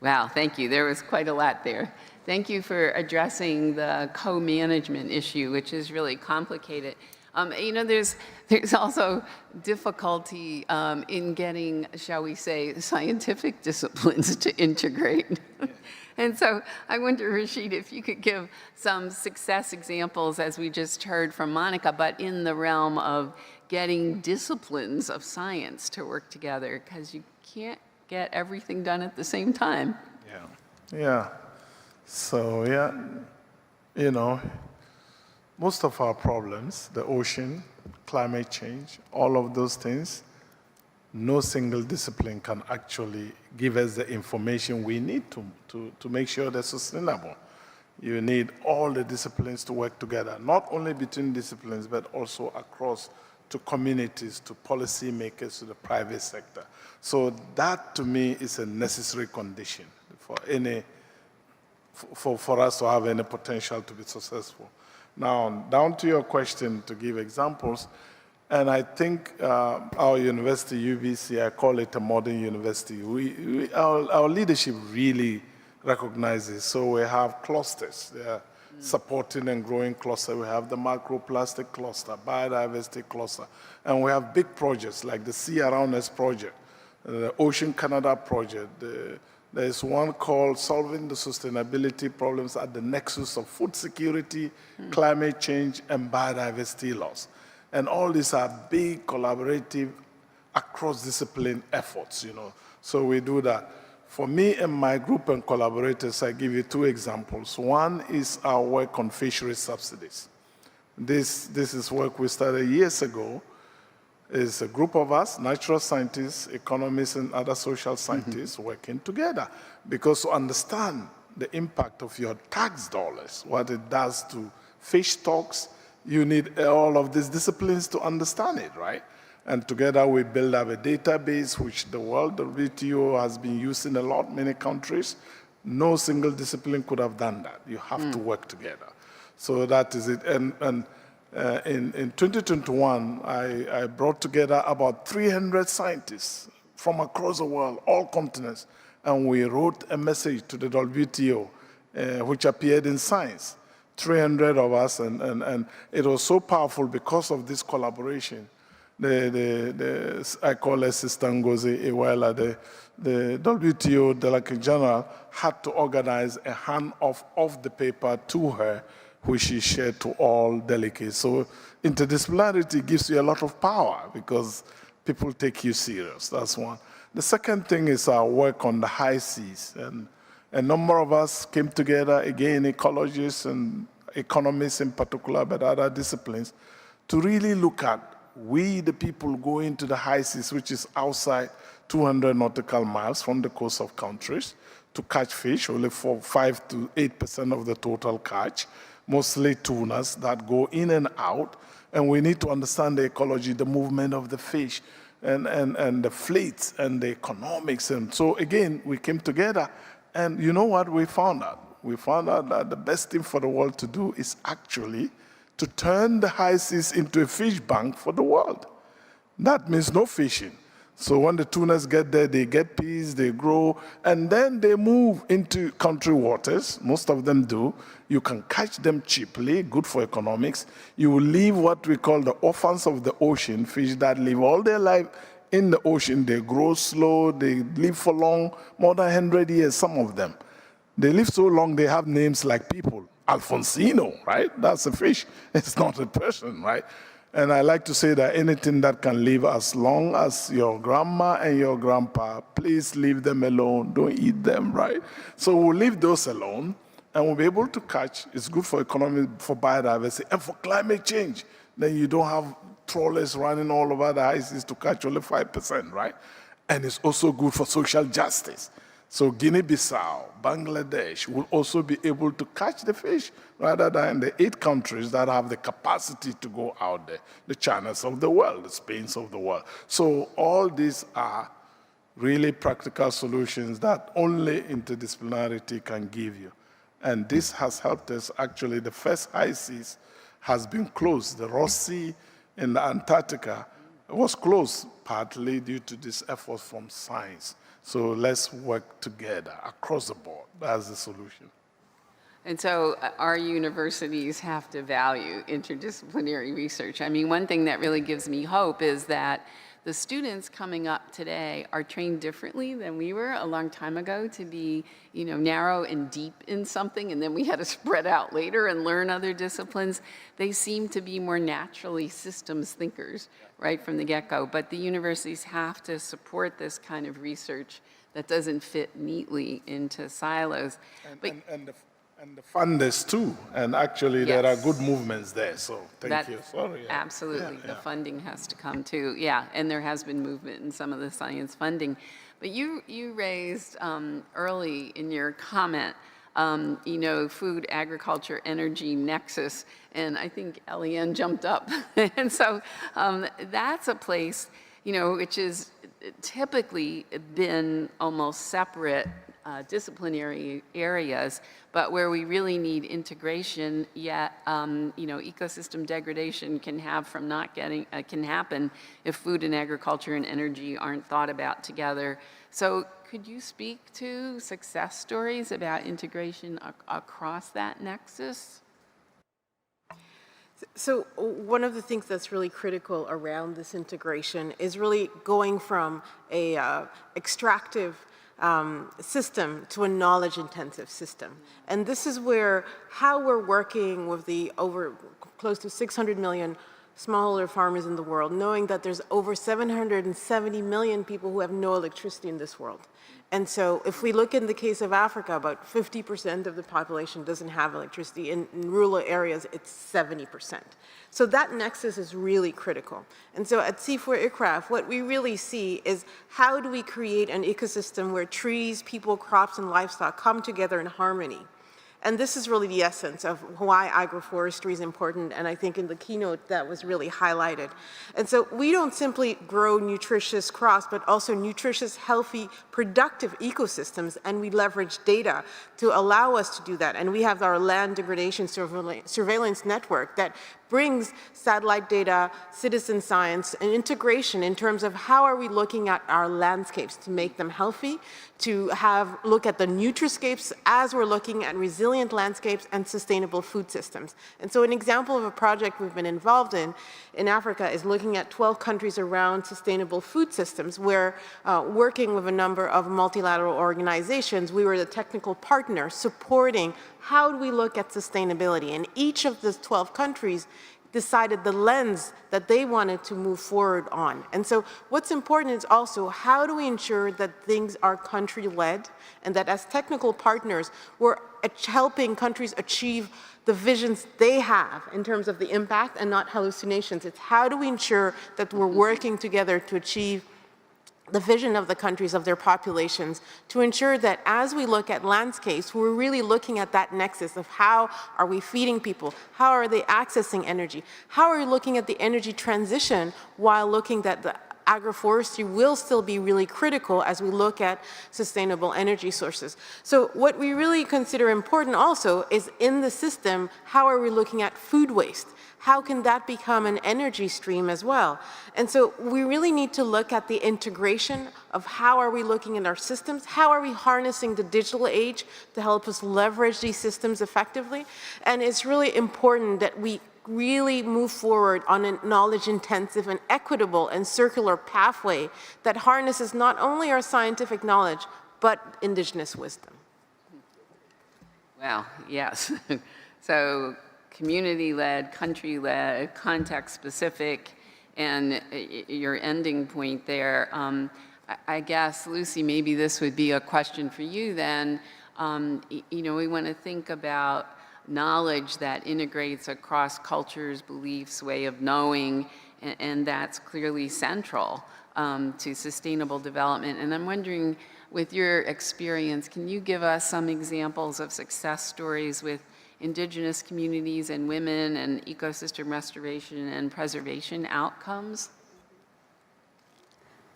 Wow, thank you. There was quite a lot there. Thank you for addressing the co-management issue, which is really complicated. There's also difficulty in getting, shall we say, scientific disciplines to integrate. And so I wonder, Rasheed, if you could give some success examples, as we just heard from Monica, but in the realm of getting disciplines of science to work together, because you can't get everything done at the same time. Yeah. So, yeah, you know, most of our problems, the ocean, climate change, all of those things, no single discipline can actually give us the information we need to make sure they're sustainable. You need all the disciplines to work together, not only between disciplines, but also across to communities, to policymakers, to the private sector. So that, to me, is a necessary condition for us to have any potential to be successful. Now, down to your question, to give examples, and I think our university, UBC, I call it a modern university. Our leadership really recognizes. So we have clusters. They are supporting and growing cluster. We have the microplastic cluster, biodiversity cluster, and we have big projects like the Sea Around Us project, the Ocean Canada project. There's one called Solving the Sustainability Problems at the Nexus of Food Security, Climate Change, and Biodiversity Loss. And all these are big collaborative across-discipline efforts, you know. So we do that. For me and my group and collaborators, I give you two examples. One is our work on fisheries subsidies. This is work we started years ago. It's a group of us, natural scientists, economists, and other social scientists working together. Because to understand the impact of your tax dollars, what it does to fish stocks, you need all of these disciplines to understand it, right? And together we build up a database, which the World WTO has been using a lot, many countries. No single discipline could have done that. You have to work together. So that is it. And in 2021, I brought together about 300 scientists from across the world, all continents, and we wrote a message to the WTO, which appeared in Science. 300 of us, and it was so powerful because of this collaboration. I call her Sister Ngozi Iweala, the WTO Delegate General had to organize a hand-off of the paper to her, which she shared to all delegates. So interdisciplinarity gives you a lot of power because people take you serious. That's one. The second thing is our work on the high seas. And a number of us came together, again, ecologists and economists in particular, but other disciplines, to really look at we, the people, go into the high seas, which is outside 200 nautical miles from the coast of countries, to catch fish, only for 5 to 8% of the total catch, mostly tunas that go in and out. And we need to understand the ecology, the movement of the fish, and the fleets, and the economics. And so, again, we came together. And you know what we found out? We found out that the best thing for the world to do is actually to turn the high seas into a fish bank for the world. That means no fishing. So when the tunas get there, they get peas, they grow, and then they move into country waters. Most of them do. You can catch them cheaply, good for economics. You will leave what we call the orphans of the ocean, fish that live all their life in the ocean. They grow slow, they live for long, more than 100 years, some of them. They live so long, they have names like people. Alfonsino, right? That's a fish. It's not a person, right? And I like to say that anything that can live as long as your grandma and your grandpa, please leave them alone. Don't eat them, right? So we'll leave those alone, and we'll be able to catch. It's good for economy, for biodiversity, and for climate change. Then you don't have trawlers running all over the high seas to catch only 5%, right? And it's also good for social justice. So Guinea-Bissau, Bangladesh will also be able to catch the fish rather than the 8 countries that have the capacity to go out there, the Chinas of the world, the Spains of the world. So all these are really practical solutions that only interdisciplinarity can give you. And this has helped us. Actually, the first high seas has been closed. The Ross Sea in Antarctica was closed partly due to this effort from science. So let's work together across the board. That's the solution. And so our universities have to value interdisciplinary research. I mean, one thing that really gives me hope is that the students coming up today are trained differently than we were a long time ago to be, narrow and deep in something, and then we had to spread out later and learn other disciplines. They seem to be more naturally systems thinkers right from the get-go, but the universities have to support this kind of research that doesn't fit neatly into silos. And the funders too, and actually there are good movements there, so thank you. Sorry. Absolutely, the funding has to come too, and there has been movement in some of the science funding. But you raised early in your comment, food, agriculture, energy nexus, and I think Eliane jumped up. And so that's a place, which has typically been almost separate disciplinary areas, but where we really need integration, yet, ecosystem degradation can happen if food and agriculture and energy aren't thought about together. So could you speak to success stories about integration across that nexus? So one of the things that's really critical around this integration is really going from a extractive system to a knowledge-intensive system. And this is where how we're working with the over close to 600 million smallholder farmers in the world, knowing that there's over 770 million people who have no electricity in this world. And so if we look in the case of Africa, about 50% of the population doesn't have electricity. In rural areas, it's 70%. So that nexus is really critical. And so at C4ICRAF, what we really see is how do we create an ecosystem where trees, people, crops, and livestock come together in harmony. And this is really the essence of why agroforestry is important, and I think in the keynote that was really highlighted. And so we don't simply grow nutritious crops, but also nutritious, healthy, productive ecosystems, and we leverage data to allow us to do that. And we have our land degradation surveillance network that brings satellite data, citizen science, and integration in terms of how are we looking at our landscapes to make them healthy, to look at the nutriscapes as we're looking at resilient landscapes and sustainable food systems. And so an example of a project we've been involved in Africa is looking at 12 countries around sustainable food systems where working with a number of multilateral organizations, we were the technical partner supporting how do we look at sustainability. And each of the 12 countries decided the lens that they wanted to move forward on. And so what's important is also how do we ensure that things are country-led and that as technical partners, we're helping countries achieve the visions they have in terms of the impact and not hallucinations. It's how do we ensure that we're working together to achieve the vision of the countries, of their populations, to ensure that as we look at landscapes, we're really looking at that nexus of how are we feeding people, how are they accessing energy, how are we looking at the energy transition while looking at the agroforestry will still be really critical as we look at sustainable energy sources. So what we really consider important also is in the system, how are we looking at food waste? How can that become an energy stream as well? And so we really need to look at the integration of how are we looking at our systems, how are we harnessing the digital age to help us leverage these systems effectively, and it's really important that we really move forward on a knowledge-intensive and equitable and circular pathway that harnesses not only our scientific knowledge, but indigenous wisdom. Wow, yes. So community-led, country-led, context-specific, and your ending point there. I guess, Lucy, maybe this would be a question for you then. We want to think about knowledge that integrates across cultures, beliefs, way of knowing, and that's clearly central to sustainable development. And I'm wondering, with your experience, can you give us some examples of success stories with indigenous communities and women and ecosystem restoration and preservation outcomes?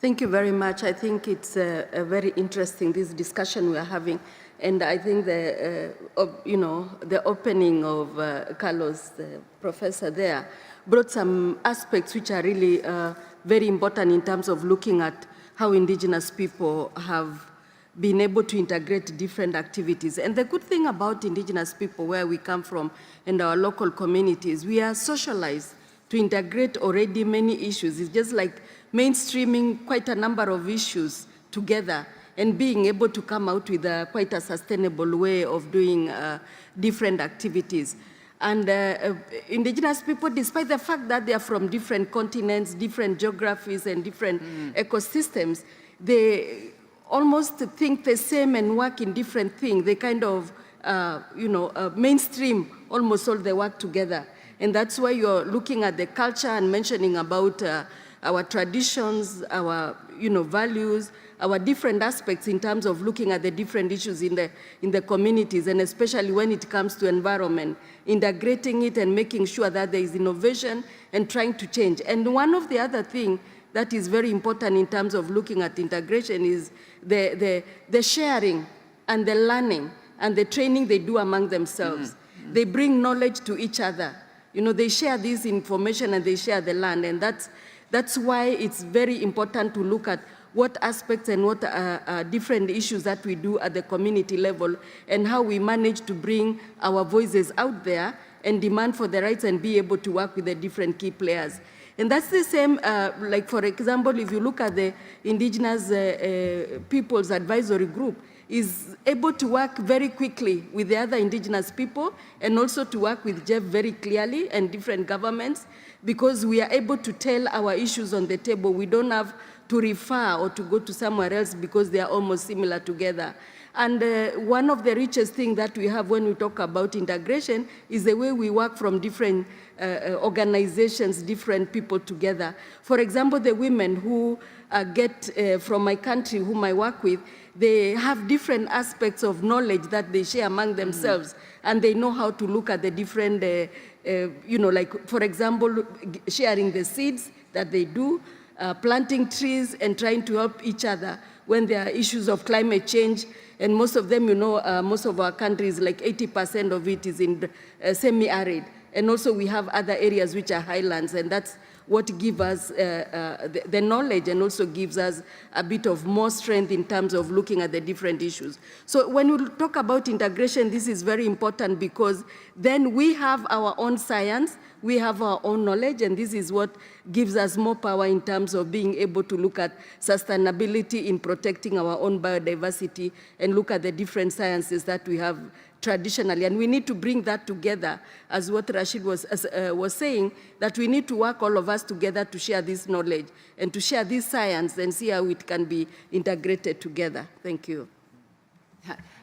Thank you very much. I think it's a very interesting, this discussion we're having. And I think the opening of Carlos, the professor there, brought some aspects which are really very important in terms of looking at how indigenous people have been able to integrate different activities. And the good thing about indigenous people, where we come from, and our local communities, we are socialized to integrate already many issues. It's just like mainstreaming quite a number of issues together and being able to come out with quite a sustainable way of doing different activities. And indigenous people, despite the fact that they are from different continents, different geographies, and different ecosystems, they almost think the same and work in different things. They kind of, mainstream almost all the work together. And that's why you're looking at the culture and mentioning about our traditions, our values, our different aspects in terms of looking at the different issues in the communities, and especially when it comes to environment, integrating it and making sure that there is innovation and trying to change. And one of the other things that is very important in terms of looking at integration is the sharing and the learning and the training they do among themselves. They bring knowledge to each other. They share this information and they share the land, and that's why it's very important to look at what aspects and what different issues that we do at the community level and how we manage to bring our voices out there and demand for the rights and be able to work with the different key players. And that's the same, like for example, if you look at the Indigenous Peoples Advisory Group, is able to work very quickly with the other indigenous people and also to work with GEF very clearly and different governments, because we are able to tell our issues on the table. We don't have to refer or to go to somewhere else because they are almost similar together. And one of the richest things that we have when we talk about integration is the way we work from different organizations, different people together. For example, the women who get from my country, whom I work with, they have different aspects of knowledge that they share among themselves, and they know how to look at the different, like, for example, sharing the seeds that they do, planting trees and trying to help each other when there are issues of climate change. And most of them, most of our countries, like 80% of it is in semi-arid. And also we have other areas which are highlands, and that's what gives us the knowledge and also gives us a bit of more strength in terms of looking at the different issues. So when we talk about integration, this is very important because then we have our own science, we have our own knowledge, and this is what gives us more power in terms of being able to look at sustainability in protecting our own biodiversity and look at the different sciences that we have traditionally. And we need to bring that together, as what Rasheed was saying, that we need to work all of us together to share this knowledge and to share this science and see how it can be integrated together. Thank you.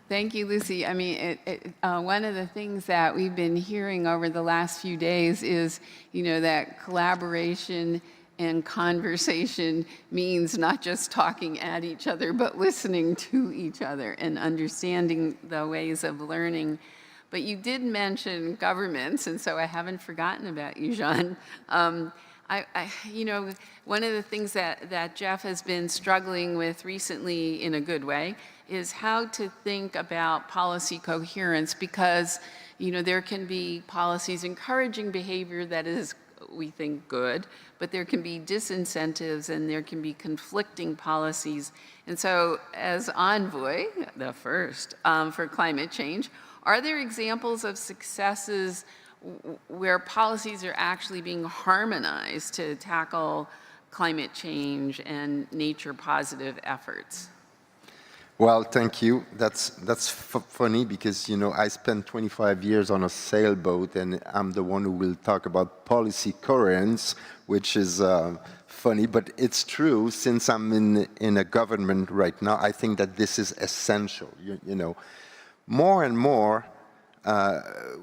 Thank you, Lucy. I mean, one of the things that we've been hearing over the last few days is, that collaboration and conversation means not just talking at each other, but listening to each other and understanding the ways of learning. But you did mention governments, and so I haven't forgotten about you, Jean. One of the things that GEF has been struggling with recently in a good way is how to think about policy coherence, because there can be policies encouraging behavior that is, we think, good, but there can be disincentives and there can be conflicting policies. And so as envoy, the first, for climate change, are there examples of successes where policies are actually being harmonized to tackle climate change and nature positive efforts? Well, thank you. That's funny because, I spent 25 years on a sailboat, and I'm the one who will talk about policy coherence, which is funny, but it's true. Since I'm in a government right now, I think that this is essential. More and more,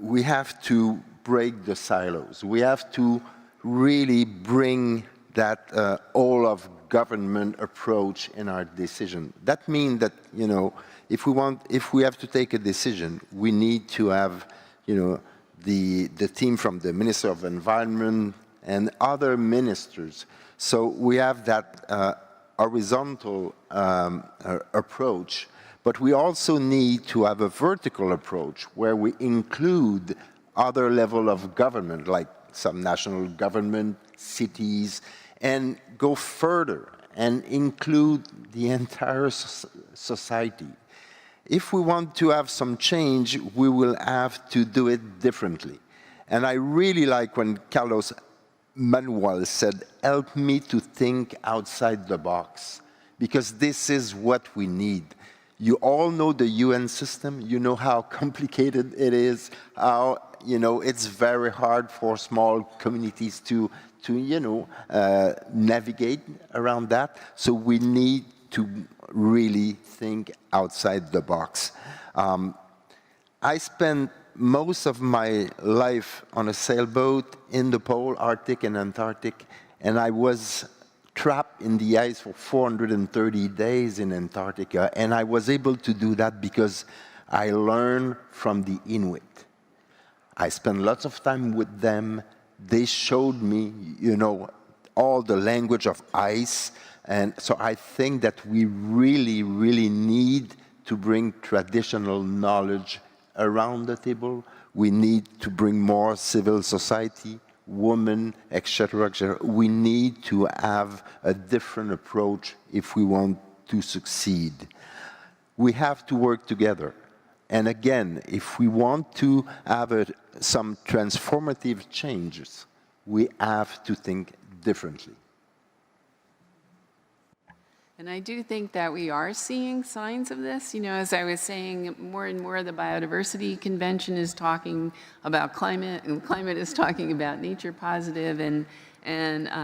we have to break the silos. We have to really bring that all of government approach in our decision. That means that, if we have to take a decision, we need to have, the team from the Minister of Environment and other ministers. So we have that horizontal approach, but we also need to have a vertical approach where we include other level of government, like some national government, cities, and go further and include the entire society. If we want to have some change, we will have to do it differently. And I really like when Carlos Manuel said, help me to think outside the box, because this is what we need. You all know the UN system. You know how complicated it is, how, it's very hard for small communities to navigate around that. So we need to really think outside the box. I spent most of my life on a sailboat in the Pole, Arctic and Antarctic, and I was trapped in the ice for 430 days in Antarctica, and I was able to do that because I learned from the Inuit. I spent lots of time with them. They showed me, all the language of ice, and so I think that we really, really need to bring traditional knowledge around the table. We need to bring more civil society, women, etc., etc. We need to have a different approach if we want to succeed. We have to work together. And again, if we want to have some transformative changes, we have to think differently. And I do think that we are seeing signs of this. As I was saying, more and more the Biodiversity Convention is talking about climate, and climate is talking about nature positive, and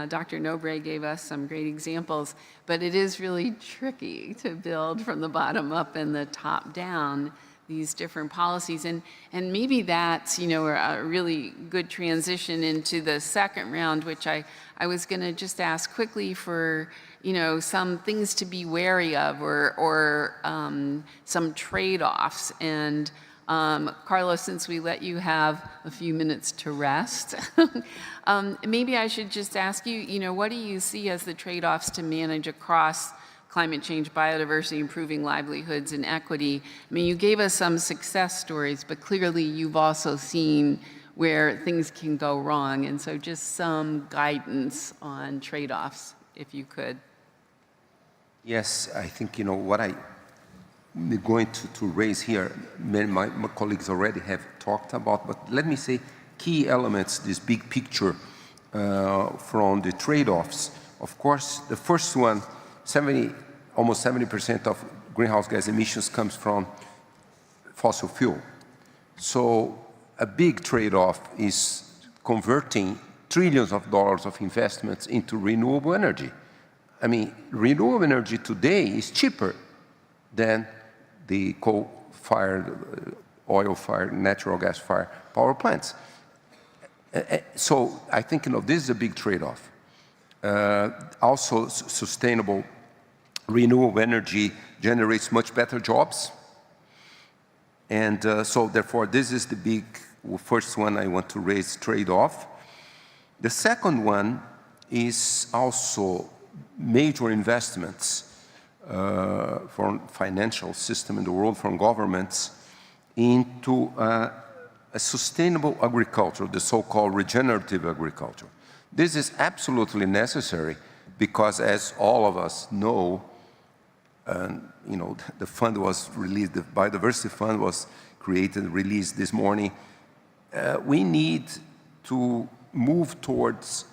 Dr. Nobre gave us some great examples. But it is really tricky to build from the bottom up and the top down these different policies. And maybe that's, a really good transition into the second round, which I was going to just ask quickly for, some things to be wary of or some trade-offs. And Carlos, since we let you have a few minutes to rest, maybe I should just ask you, what do you see as the trade-offs to manage across climate change, biodiversity, improving livelihoods, and equity? I mean, you gave us some success stories, but clearly you've also seen where things can go wrong. And so just some guidance on trade-offs, if you could. Yes, I think, what I'm going to raise here, many of my colleagues already have talked about, but let me say key elements, this big picture from the trade-offs. Of course, the first one, almost 70% of greenhouse gas emissions comes from fossil fuel. So a big trade-off is converting trillions of dollars of investments into renewable energy. I mean, renewable energy today is cheaper than the coal-fired, oil-fired, natural gas-fired power plants. So I think, this is a big trade-off. Also, sustainable renewable energy generates much better jobs. And so therefore, this is the big first one I want to raise, trade-off. The second one is also major investments from financial system in the world, from governments, into a sustainable agriculture, the so-called regenerative agriculture. This is absolutely necessary because, as all of us know, the fund was released, the Biodiversity Fund was created, released this morning. We need to move towards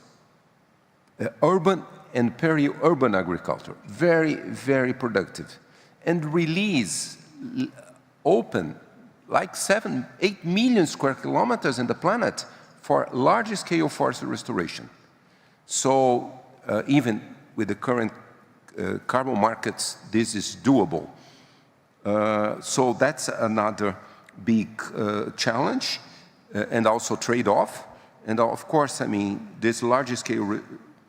urban and peri-urban agriculture, very, very productive, and release, open, like 8 million square kilometers in the planet for large-scale forest restoration. So even with the current carbon markets, this is doable. So that's another big challenge and also trade-off. And of course, I mean, this large-scale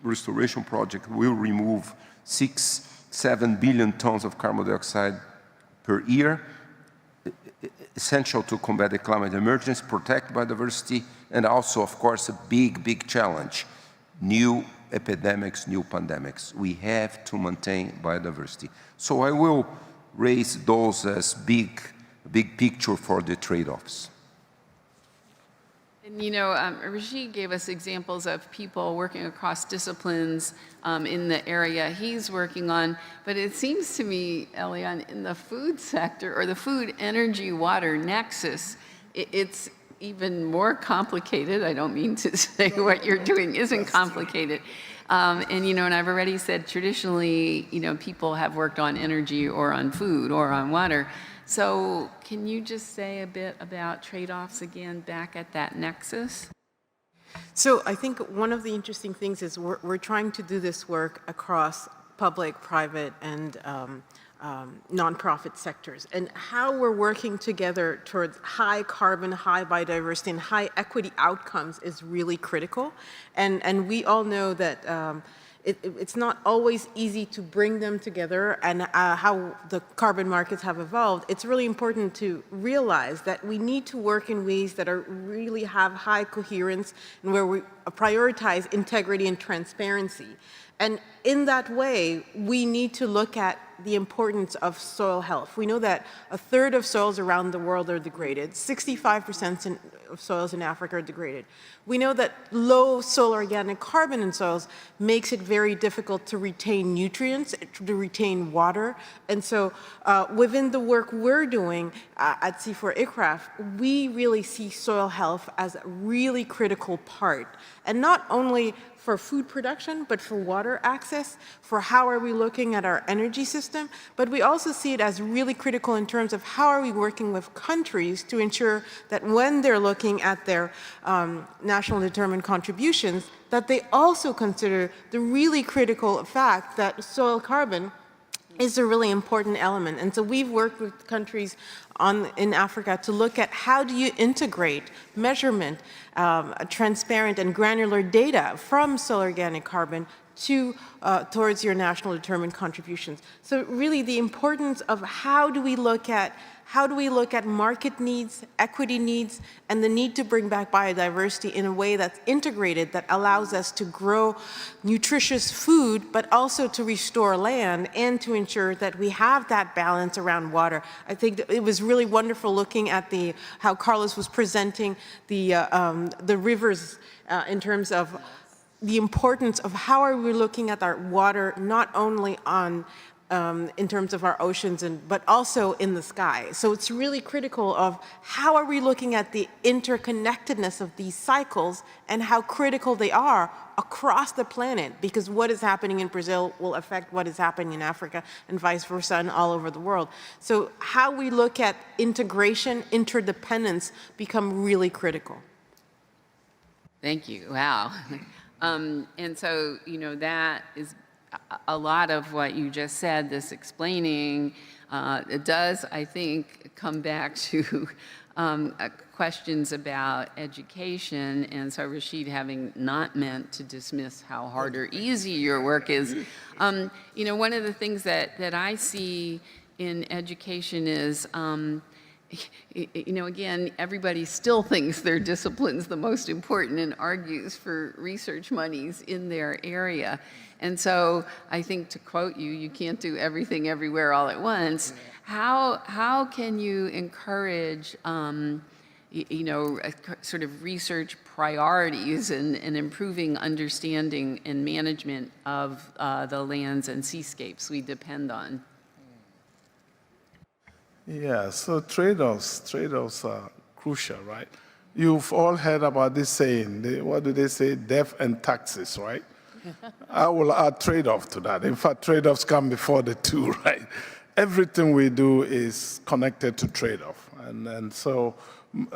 restoration project will remove 6-7 billion tons of carbon dioxide per year, essential to combat the climate emergency, protect biodiversity, and also, of course, a big, big challenge, new epidemics, new pandemics. We have to maintain biodiversity. So I will raise those as big picture for the trade-offs. And Rasheed gave us examples of people working across disciplines in the area he's working on, but it seems to me, Eliane, in the food sector or the food, energy, water nexus, it's even more complicated. I don't mean to say what you're doing isn't complicated. And, you know, and I've already said traditionally, you know, people have worked on energy or on food or on water. So can you just say a bit about trade-offs again back at that nexus? So I think one of the interesting things is we're trying to do this work across public, private, and nonprofit sectors, and how we're working together towards high carbon, high biodiversity, and high equity outcomes is really critical. And we all know that it's not always easy to bring them together, and how the carbon markets have evolved. It's really important to realize that we need to work in ways that are really have high coherence and where we prioritize integrity and transparency. And in that way, we need to look at the importance of soil health. We know that a third of soils around the world are degraded. 65% of soils in Africa are degraded. We know that low soil organic carbon in soils makes it very difficult to retain nutrients, to retain water. And so within the work we're doing at C4ICRAF, we really see soil health as a really critical part. And not only for food production, but for water access, for how are we looking at our energy system, but we also see it as really critical in terms of how are we working with countries to ensure that when they're looking at their national determined contributions, that they also consider the really critical fact that soil carbon is a really important element. And so we've worked with countries in Africa to look at how do you integrate measurement, transparent and granular data from soil organic carbon towards your national determined contributions. So really the importance of how do we look at market needs, equity needs, and the need to bring back biodiversity in a way that's integrated, that allows us to grow nutritious food, but also to restore land and to ensure that we have that balance around water. I think that it was really wonderful looking at how Carlos was presenting the rivers in terms of the importance of how are we looking at our water, not only in terms of our oceans, but also in the sky. So it's really critical of how are we looking at the interconnectedness of these cycles and how critical they are across the planet, because what is happening in Brazil will affect what is happening in Africa and vice versa and all over the world. So how we look at integration, interdependence become really critical. Thank you. Wow. And so, you know, that is a lot of what you just said, this explaining, it does, I think, come back to questions about education. And so Rasheed, having not meant to dismiss how hard or easy your work is, you know, one of the things that I see in education is, you know, again, everybody still thinks their discipline's the most important and argues for research monies in their area. And so I think, to quote you, you can't do everything everywhere all at once. How can you encourage, you know, sort of research priorities and improving understanding and management of the lands and seascapes we depend on? Yeah, so trade-offs are crucial, right? You've all heard about this saying, what do they say, death and taxes, right? I will add trade-off to that. In fact, trade-offs come before the two, right? Everything we do is connected to trade-off. And so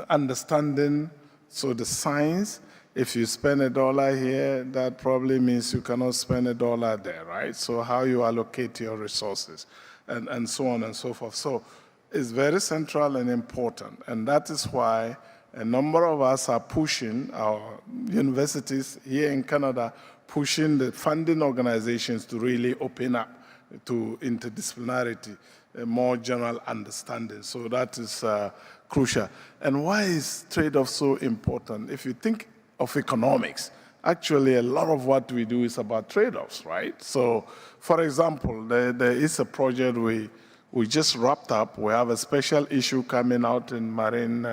understanding, so the science, if you spend $1 here, that probably means you cannot spend $1 there, right? So how you allocate your resources and so on and so forth. So it's very central and important. And that is why a number of us are pushing, our universities here in Canada, pushing the funding organizations to really open up to interdisciplinarity, a more general understanding. So that is crucial. And why is trade-off so important? If you think of economics, actually a lot of what we do is about trade-offs, right? So, for example, there is a project we just wrapped up. We have a special issue coming out in marine,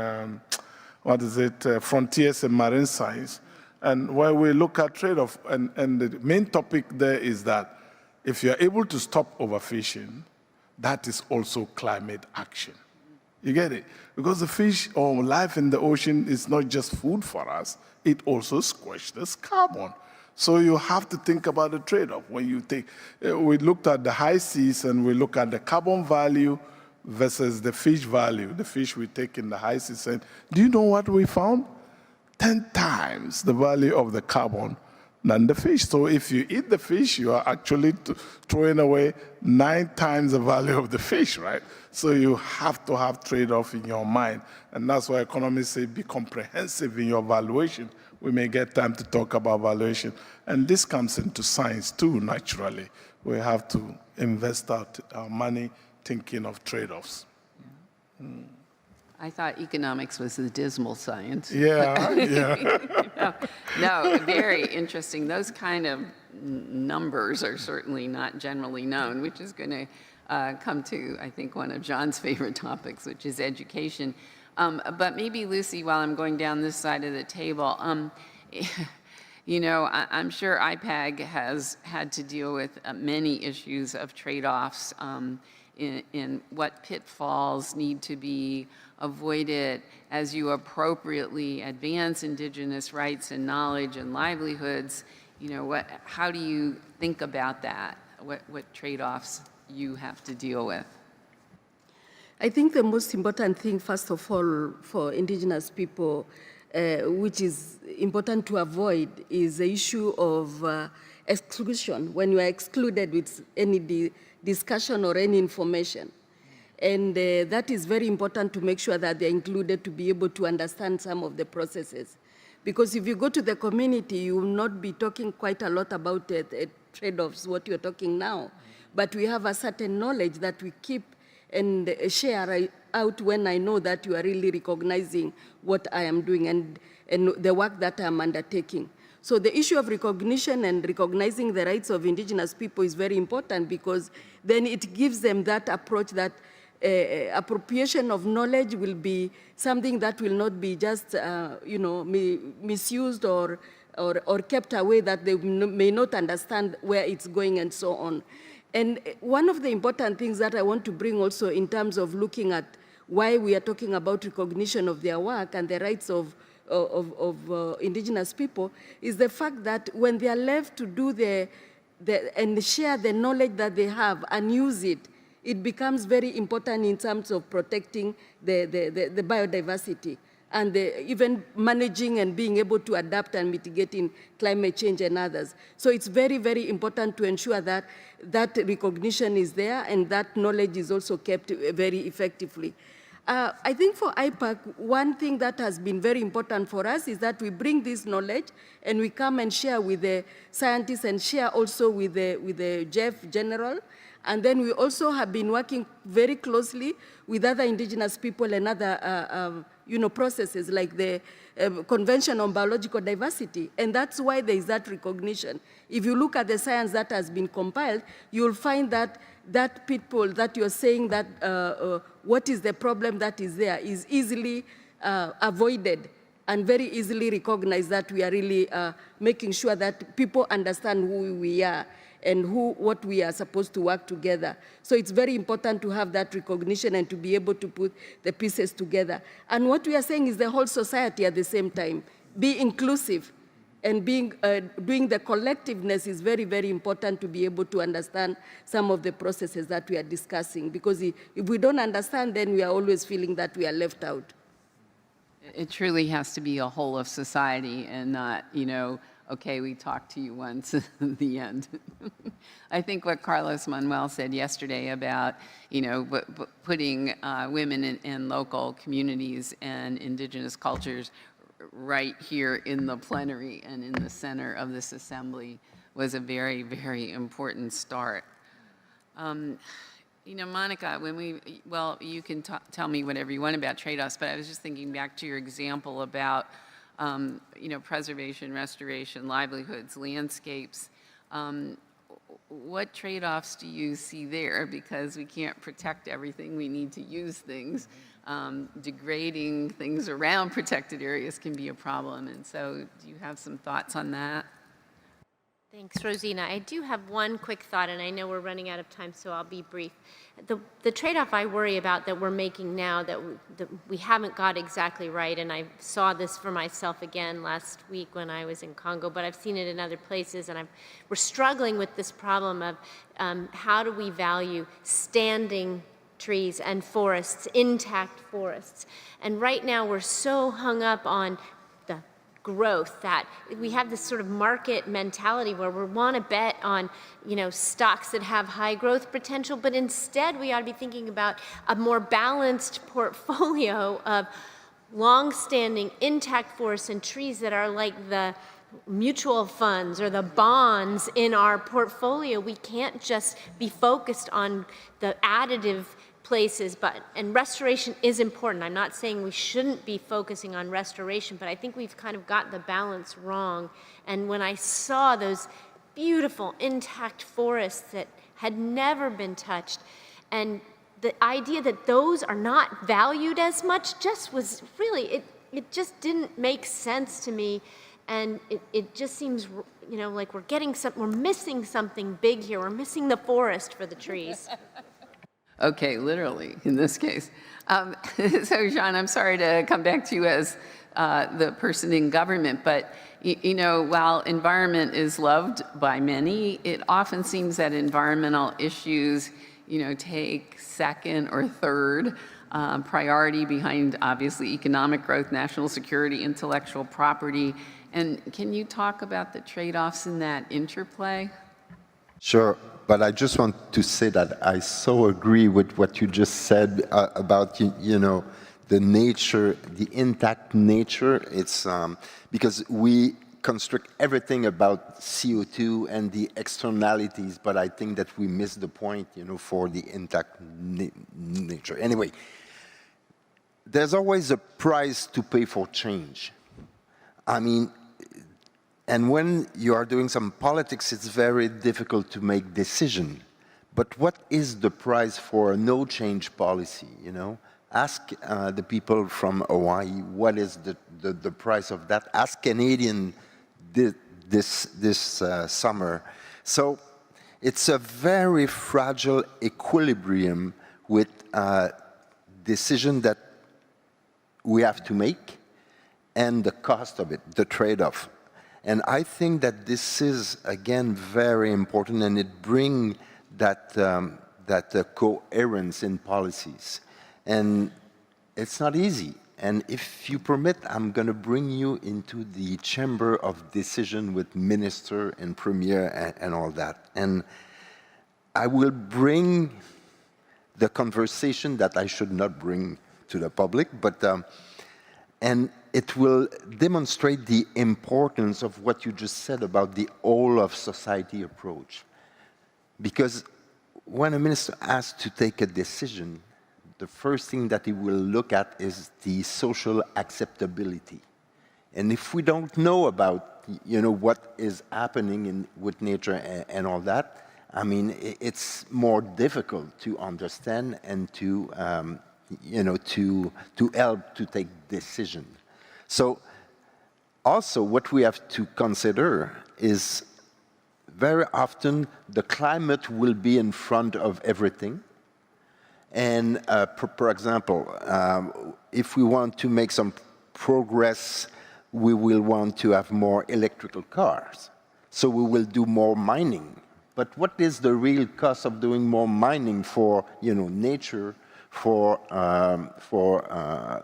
frontiers in marine science, and where we look at trade-off. And the main topic there is that if you're able to stop overfishing, that is also climate action. You get it? Because the fish or life in the ocean is not just food for us, it also sequesters carbon. So you have to think about the trade-off. When you take, we looked at the high seas and we look at the carbon value versus the fish value, the fish we take in the high seas. And do you know what we found? 10 times the value of the carbon than the fish. So if you eat the fish, you are actually throwing away 9 times the value of the fish, right? So you have to have trade-off in your mind. And that's why economists say be comprehensive in your valuation. We may get time to talk about valuation. And this comes into science too, naturally. We have to invest our money thinking of trade-offs. I thought economics was the dismal science. Yeah, yeah. No, very interesting. Those kind of numbers are certainly not generally known, which is going to come to, I think, one of John's favorite topics, which is education. But maybe, Lucy, while I'm going down this side of the table, you know, I'm sure IPAG has had to deal with many issues of trade-offs in what pitfalls need to be avoided as you appropriately advance Indigenous rights and knowledge and livelihoods. You know, how do you think about that? What trade-offs you have to deal with? I think the most important thing, first of all, for Indigenous people, which is important to avoid, is the issue of exclusion, when you are excluded with any discussion or any information. And that is very important to make sure that they're included to be able to understand some of the processes. Because if you go to the community, you will not be talking quite a lot about trade-offs, what you're talking now. But we have a certain knowledge that we keep and share out when I know that you are really recognizing what I am doing and the work that I'm undertaking. So the issue of recognition and recognizing the rights of Indigenous people is very important, because then it gives them that approach that appropriation of knowledge will be something that will not be just you know, misused or kept away, that they may not understand where it's going and so on. And one of the important things that I want to bring also in terms of looking at why we are talking about recognition of their work and the rights of Indigenous people is the fact that when they are left to do and share the knowledge that they have and use it, it becomes very important in terms of protecting the biodiversity and even managing and being able to adapt and mitigating climate change and others. So it's very, very important to ensure that that recognition is there and that knowledge is also kept very effectively. I think for IPAC, one thing that has been very important for us is that we bring this knowledge and we come and share with the scientists and share also with the GEF General. And then we also have been working very closely with other Indigenous people and other you know, processes like the Convention on Biological Diversity. And that's why there is that recognition. If you look at the science that has been compiled, you'll find that that pitfall that you're saying that what is the problem that is there is easily avoided and very easily recognized, that we are really making sure that people understand who we are and what we are supposed to work together. So it's very important to have that recognition and to be able to put the pieces together. And what we are saying is the whole society at the same time, be inclusive, and doing the collectiveness is very, very important to be able to understand some of the processes that we are discussing. Because if we don't understand, then we are always feeling that we are left out. It truly has to be a whole of society and not, you know, okay, we talked to you once, the end. I think what Carlos Manuel said yesterday about, you know, putting women in local communities and Indigenous cultures right here in the plenary and in the center of this assembly was a very, very important start. You know, Monica, well, you can tell me whatever you want about trade-offs, but I was just thinking back to your example about you know, preservation, restoration, livelihoods, landscapes. What trade-offs do you see there? Because we can't protect everything, we need to use things. Degrading things around protected areas can be a problem. And so do you have some thoughts on that? Thanks, Rosina. I do have one quick thought, and I know we're running out of time, so I'll be brief. The trade-off I worry about that we're making now that we haven't got exactly right, and I saw this for myself again last week when I was in Congo, but I've seen it in other places, and we're struggling with this problem of how do we value standing trees and forests, intact forests. And right now we're so hung up on the growth that we have this sort of market mentality where we want to bet on, you know, stocks that have high growth potential, but instead we ought to be thinking about a more balanced portfolio of long-standing intact forests and trees that are like the mutual funds or the bonds in our portfolio. We can't just be focused on the additive places, and restoration is important. I'm not saying we shouldn't be focusing on restoration, but I think we've kind of got the balance wrong. And when I saw those beautiful intact forests that had never been touched, and the idea that those are not valued as much just was really, it just didn't make sense to me. And it just seems, you know, like we're missing something big here. We're missing the forest for the trees. Okay, literally, in this case. So, Jean, I'm sorry to come back to you as the person in government, but, you know, while environment is loved by many, it often seems that environmental issues, you know, take second or third priority behind, obviously, economic growth, national security, intellectual property. And can you talk about the trade-offs in that interplay? Sure, but I just want to say that I so agree with what you just said about, you know, the nature, the intact nature. It's because we construct everything about CO2 and the externalities, but I think that we miss the point, you know, for the intact nature. Anyway, there's always a price to pay for change. I mean, and when you are doing some politics, it's very difficult to make decisions. But what is the price for a no-change policy, you know? Ask the people from Hawaii, what is the price of that? Ask Canadian this summer. So it's a very fragile equilibrium with decision that we have to make and the cost of it, the trade-off. And I think that this is, again, very important, and it brings that, coherence in policies. And it's not easy. And if you permit, I'm going to bring you into the chamber of decision with minister and premier and all that. And I will bring the conversation that I should not bring to the public, but and it will demonstrate the importance of what you just said about the whole of society approach. Because when a minister has to take a decision, the first thing that he will look at is the social acceptability. And if we don't know about, you know, what is happening with nature and all that, I mean, it's more difficult to understand and to, you know, to help to take decision. So also what we have to consider is very often the climate will be in front of everything. And for example, if we want to make some progress, we will want to have more electrical cars. So we will do more mining. But what is the real cost of doing more mining for, you know, nature, for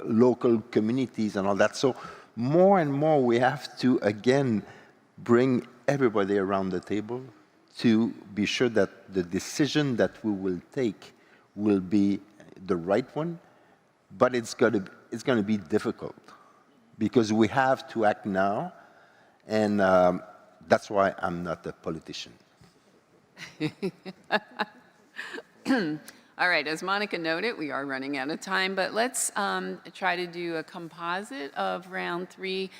local communities and all that? So more and more we have to, again, bring everybody around the table to be sure that the decision that we will take will be the right one, but it's going to be difficult because we have to act now, and that's why I'm not a politician. All right, as Monica noted, we are running out of time, but let's try to do a composite of round 3.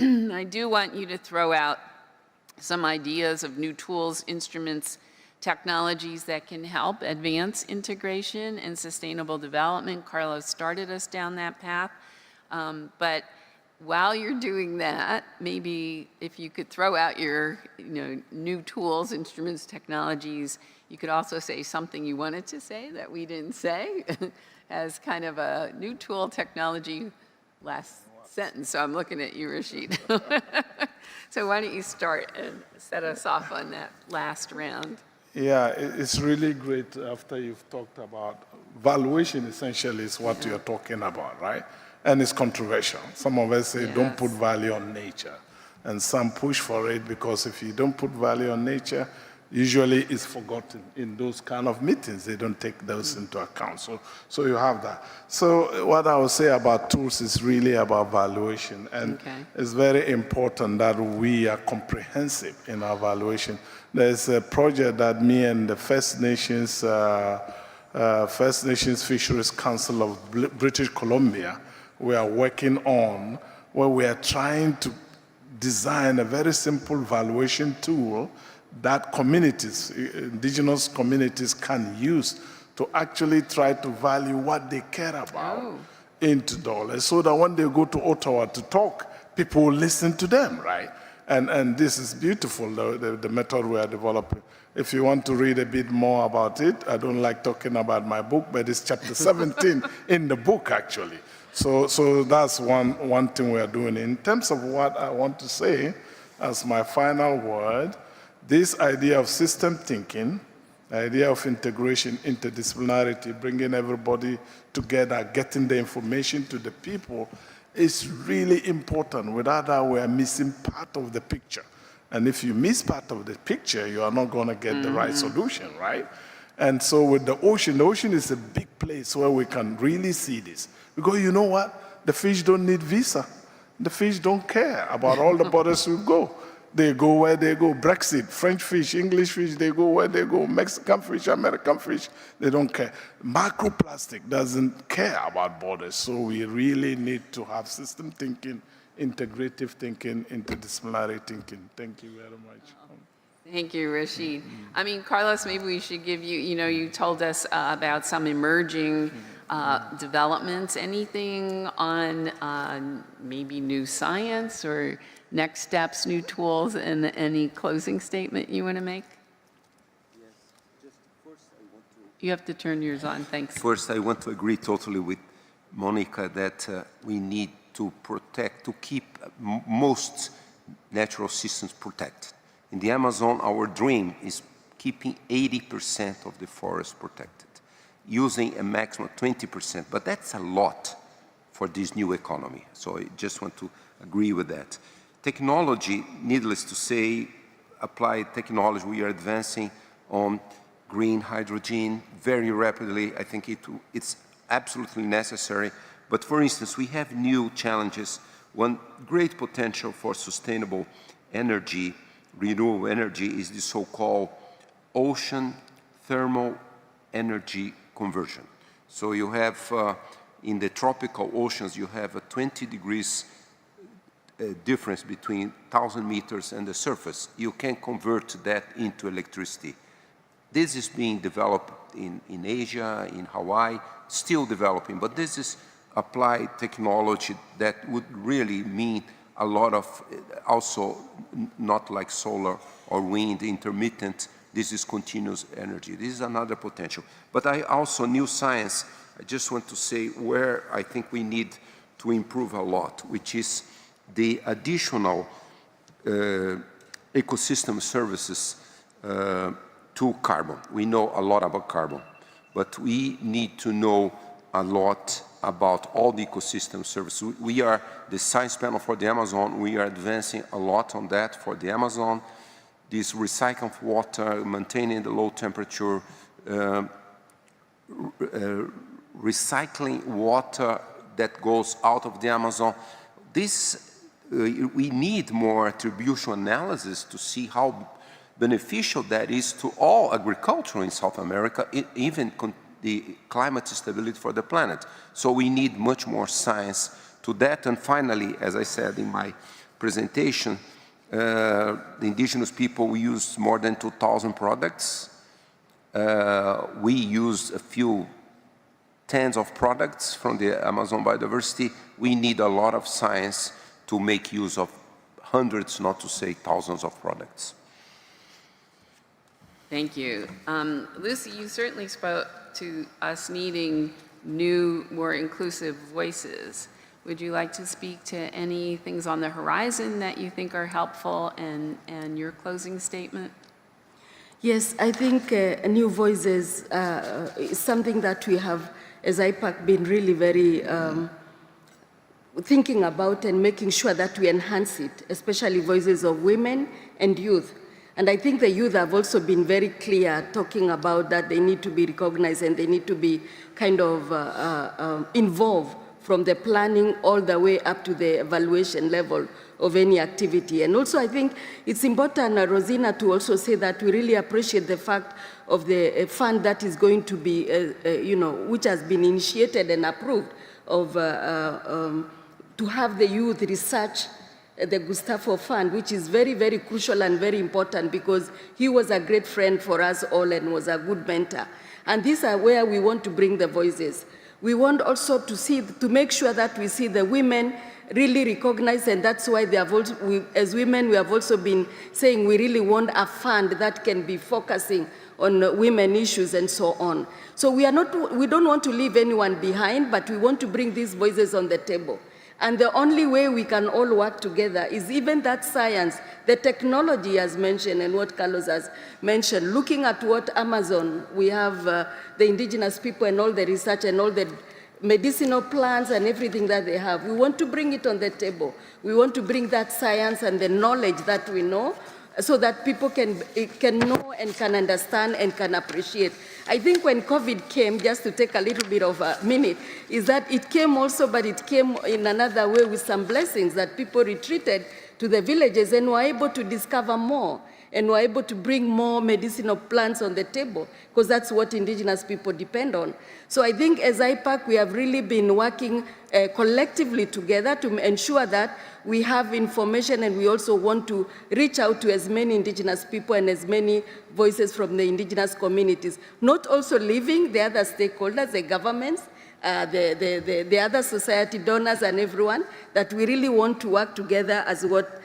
I do want you to throw out some ideas of new tools, instruments, technologies that can help advance integration and sustainable development. Carlos started us down that path, but while you're doing that, maybe if you could throw out your new tools, instruments, technologies, you could also say something you wanted to say that we didn't say as kind of a new tool technology last sentence. So I'm looking at you, Rasheed. So why don't you start and set us off on that last round? Yeah, it's really great after you've talked about valuation essentially is what you're talking about, right? And it's controversial. Some of us say don't put value on nature. And some push for it because if you don't put value on nature, usually it's forgotten in those kind of meetings. They don't take those into account. So you have that. So what I would say about tools is really about valuation. And it's very important that we are comprehensive in our valuation. There's a project that me and the First Nations Fisheries Council of British Columbia, we are working on, where we are trying to design a very simple valuation tool that communities, indigenous communities, can use to actually try to value what they care about into dollars, so that when they go to Ottawa to talk, people will listen to them, right? And this is beautiful, the method we are developing. If you want to read a bit more about it, I don't like talking about my book, but it's chapter 17 in the book, actually. So that's one thing we are doing. In terms of what I want to say as my final word, this idea of system thinking, the idea of integration, interdisciplinarity, bringing everybody together, getting the information to the people, is really important. Without that, we are missing part of the picture. And if you miss part of the picture, you are not going to get the right solution, right? And so with the ocean is a big place where we can really see this. Because you know what? The fish don't need visa. The fish don't care about all the borders we go. They go where they go. Brexit, French fish, English fish, they go where they go. Mexican fish, American fish, they don't care. Microplastic doesn't care about borders. So we really need to have system thinking, integrative thinking, interdisciplinary thinking. Thank you very much. Thank you, Rasheed. I mean, Carlos, maybe we should give you, you told us about some emerging developments. Anything on maybe new science or next steps, new tools, and any closing statement you want to make? Yes, just first I want to... You have to turn yours on, thanks. First, I want to agree totally with Monica that we need to protect, to keep most natural systems protected. In the Amazon, our dream is keeping 80% of the forest protected, using a maximum of 20%, but that's a lot for this new economy. So I just want to agree with that. Technology, needless to say, applied technology, we are advancing on green hydrogen very rapidly. I think it's absolutely necessary. But for instance, we have new challenges. One great potential for sustainable energy, renewable energy, is the so-called ocean thermal energy conversion. So you have, in the tropical oceans, you have a 20 degrees difference between 1,000 meters and the surface. You can convert that into electricity. This is being developed in Asia, in Hawaii, still developing, but this is applied technology that would really mean a lot of, also not like solar or wind, intermittent, this is continuous energy. This is another potential. But I also, new science, I just want to say where I think we need to improve a lot, which is the additional ecosystem services to carbon. We know a lot about carbon, but we need to know a lot about all the ecosystem services. We are the science panel for the Amazon. We are advancing a lot on that for the Amazon. This recycling of water, maintaining the low temperature, recycling water that goes out of the Amazon. This we need more attribution analysis to see how beneficial that is to all agriculture in South America, even the climate stability for the planet. So we need much more science to that. And finally, as I said in my presentation, the indigenous people, we use more than 2,000 products. We use a few tens of products from the Amazon biodiversity. We need a lot of science to make use of hundreds, not to say thousands of products. Thank you. Lucy, you certainly spoke to us needing new, more inclusive voices. Would you like to speak to any things on the horizon that you think are helpful and your closing statement? Yes, I think new voices is something that we have, as IPAC, been really very thinking about and making sure that we enhance it, especially voices of women and youth. And I think the youth have also been very clear talking about that they need to be recognized and they need to be kind of involved from the planning all the way up to the evaluation level of any activity. And also I think it's important, Rosina, to also say that we really appreciate the fact of the fund that is going to be, which has been initiated and approved of to have the youth research the Gustavo Fund, which is very, very crucial and very important because he was a great friend for us all and was a good mentor. And these are where we want to bring the voices. We want also to make sure that we see the women really recognized, and that's why as women, we have also been saying we really want a fund that can be focusing on women issues and so on. So we don't want to leave anyone behind, but we want to bring these voices on the table. And the only way we can all work together is even that science, the technology as mentioned and what Carlos has mentioned, looking at what Amazon, we have the indigenous people and all the research and all the medicinal plants and everything that they have. We want to bring it on the table. We want to bring that science and the knowledge that we know so that people can know and can understand and can appreciate. I think when COVID came, just to take a little bit of a minute, is that it came also, but it came in another way with some blessings that people retreated to the villages and were able to discover more and were able to bring more medicinal plants on the table because that's what indigenous people depend on. So I think as IPAC, we have really been working collectively together to ensure that we have information, and we also want to reach out to as many indigenous people and as many voices from the indigenous communities, not also leaving the other stakeholders, the governments, the other society donors and everyone, that we really want to work together as what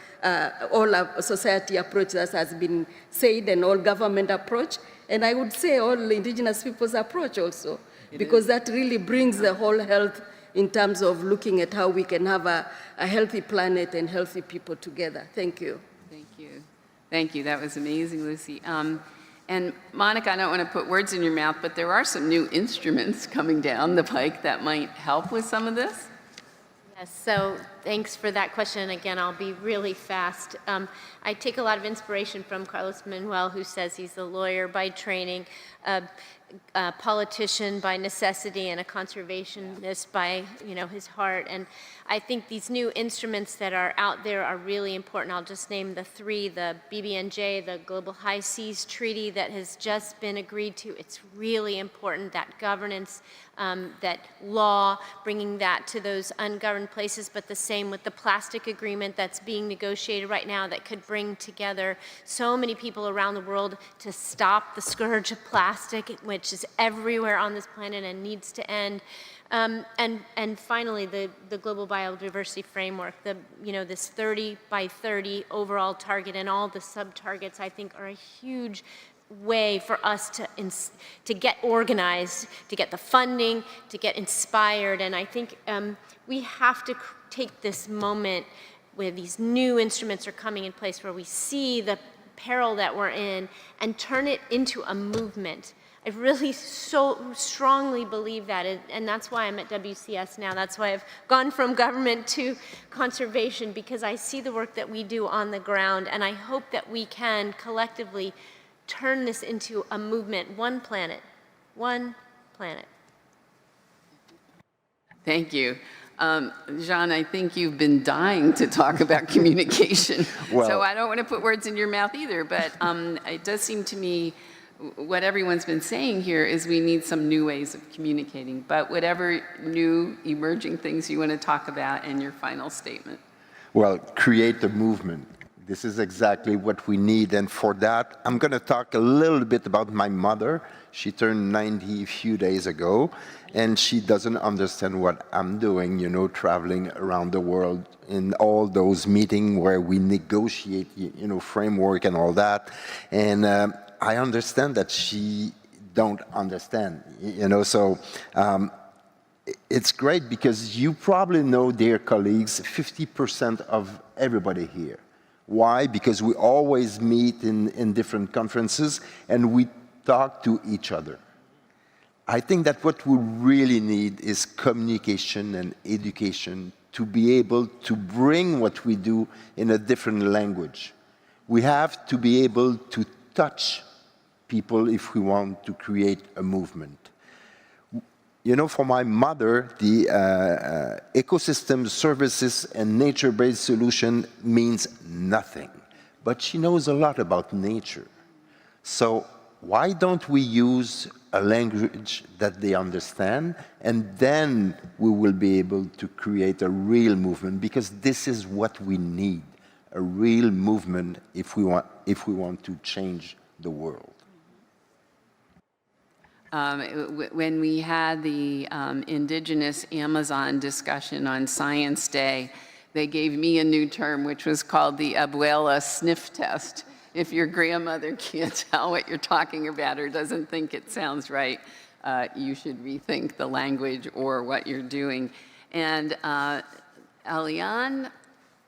all our society approach that has been said and all government approach. And I would say all indigenous people's approach also, because that really brings the whole health in terms of looking at how we can have a healthy planet and healthy people together. Thank you. Thank you. Thank you. That was amazing, Lucy. And Monica, I don't want to put words in your mouth, but there are some new instruments coming down the pike that might help with some of this. Yes, so thanks for that question. Again, I'll be really fast. I take a lot of inspiration from Carlos Manuel, who says he's a lawyer by training, a politician by necessity, and a conservationist by his heart. And I think these new instruments that are out there are really important. I'll just name the three: the BBNJ, the Global High Seas Treaty that has just been agreed to. It's really important, that governance, that law, bringing that to those ungoverned places, but the same with the plastic agreement that's being negotiated right now that could bring together so many people around the world to stop the scourge of plastic, which is everywhere on this planet and needs to end. And finally, the global biodiversity framework, this 30 by 30 overall target and all the sub-targets, I think, are a huge way for us to get organized, to get the funding, to get inspired. And I think we have to take this moment where these new instruments are coming in place, where we see the peril that we're in, and turn it into a movement. I really so strongly believe that, and that's why I'm at WCS now. That's why I've gone from government to conservation, because I see the work that we do on the ground, and I hope that we can collectively turn this into a movement. One planet, one planet. Thank you. Jean, I think you've been dying to talk about communication. Well, so I don't want to put words in your mouth either, but it does seem to me what everyone's been saying here is we need some new ways of communicating, but whatever new emerging things you want to talk about in your final statement. Well, create a movement. This is exactly what we need. And for that, I'm going to talk a little bit about my mother. She turned 90 a few days ago, and she doesn't understand what I'm doing, you know, traveling around the world in all those meetings where we negotiate, you know, framework and all that. And I understand that she don't understand, you know, so it's great because you probably know, dear colleagues, 50% of everybody here. Why? Because we always meet in different conferences and we talk to each other. I think that what we really need is communication and education to be able to bring what we do in a different language. We have to be able to touch people if we want to create a movement. You know, for my mother, the ecosystem services and nature-based solution means nothing, but she knows a lot about nature. So why don't we use a language that they understand, and then we will be able to create a real movement, because this is what we need, a real movement if we want to change the world. When we had the Indigenous Amazon discussion on Science Day, they gave me a new term, which was called the Abuela Sniff Test. If your grandmother can't tell what you're talking about or doesn't think it sounds right, you should rethink the language or what you're doing. And Eliane,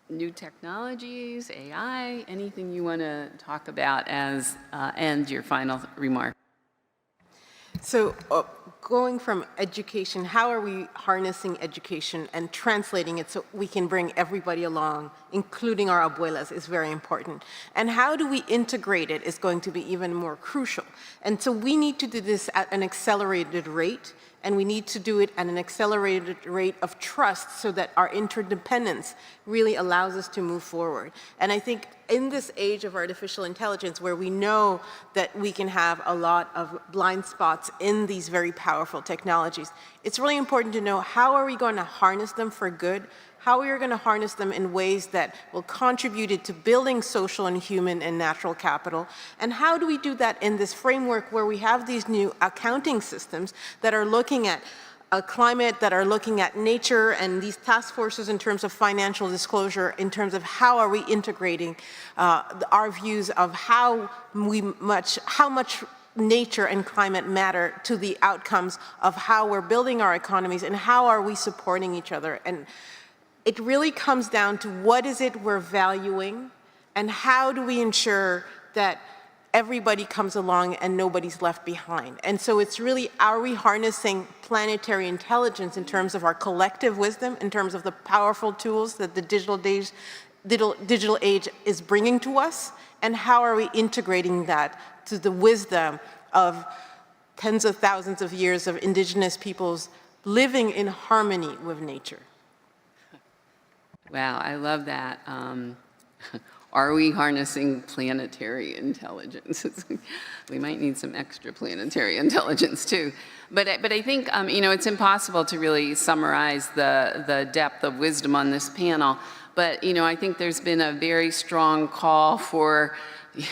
new technologies, AI, anything you want to talk about as and your final remark? So going from education, how are we harnessing education and translating it so we can bring everybody along, including our abuelas, is very important. And how do we integrate it is going to be even more crucial. And so we need to do this at an accelerated rate, and we need to do it at an accelerated rate of trust so that our interdependence really allows us to move forward. And I think in this age of artificial intelligence, where we know that we can have a lot of blind spots in these very powerful technologies, it's really important to know how are we going to harness them for good, how we are going to harness them in ways that will contribute to building social and human and natural capital, and how do we do that in this framework where we have these new accounting systems that are looking at climate, that are looking at nature, and these task forces in terms of financial disclosure, in terms of how are we integrating our views of how much nature and climate matter to the outcomes of how we're building our economies and how are we supporting each other. And it really comes down to what is it we're valuing and how do we ensure that everybody comes along and nobody's left behind. And so it's really, are we harnessing planetary intelligence in terms of our collective wisdom, in terms of the powerful tools that the digital age is bringing to us, and how are we integrating that to the wisdom of tens of thousands of years of indigenous peoples living in harmony with nature? Wow, I love that. Are we harnessing planetary intelligence? We might need some extra planetary intelligence too. But I think, you know, it's impossible to really summarize the depth of wisdom on this panel. But, you know, I think there's been a very strong call for,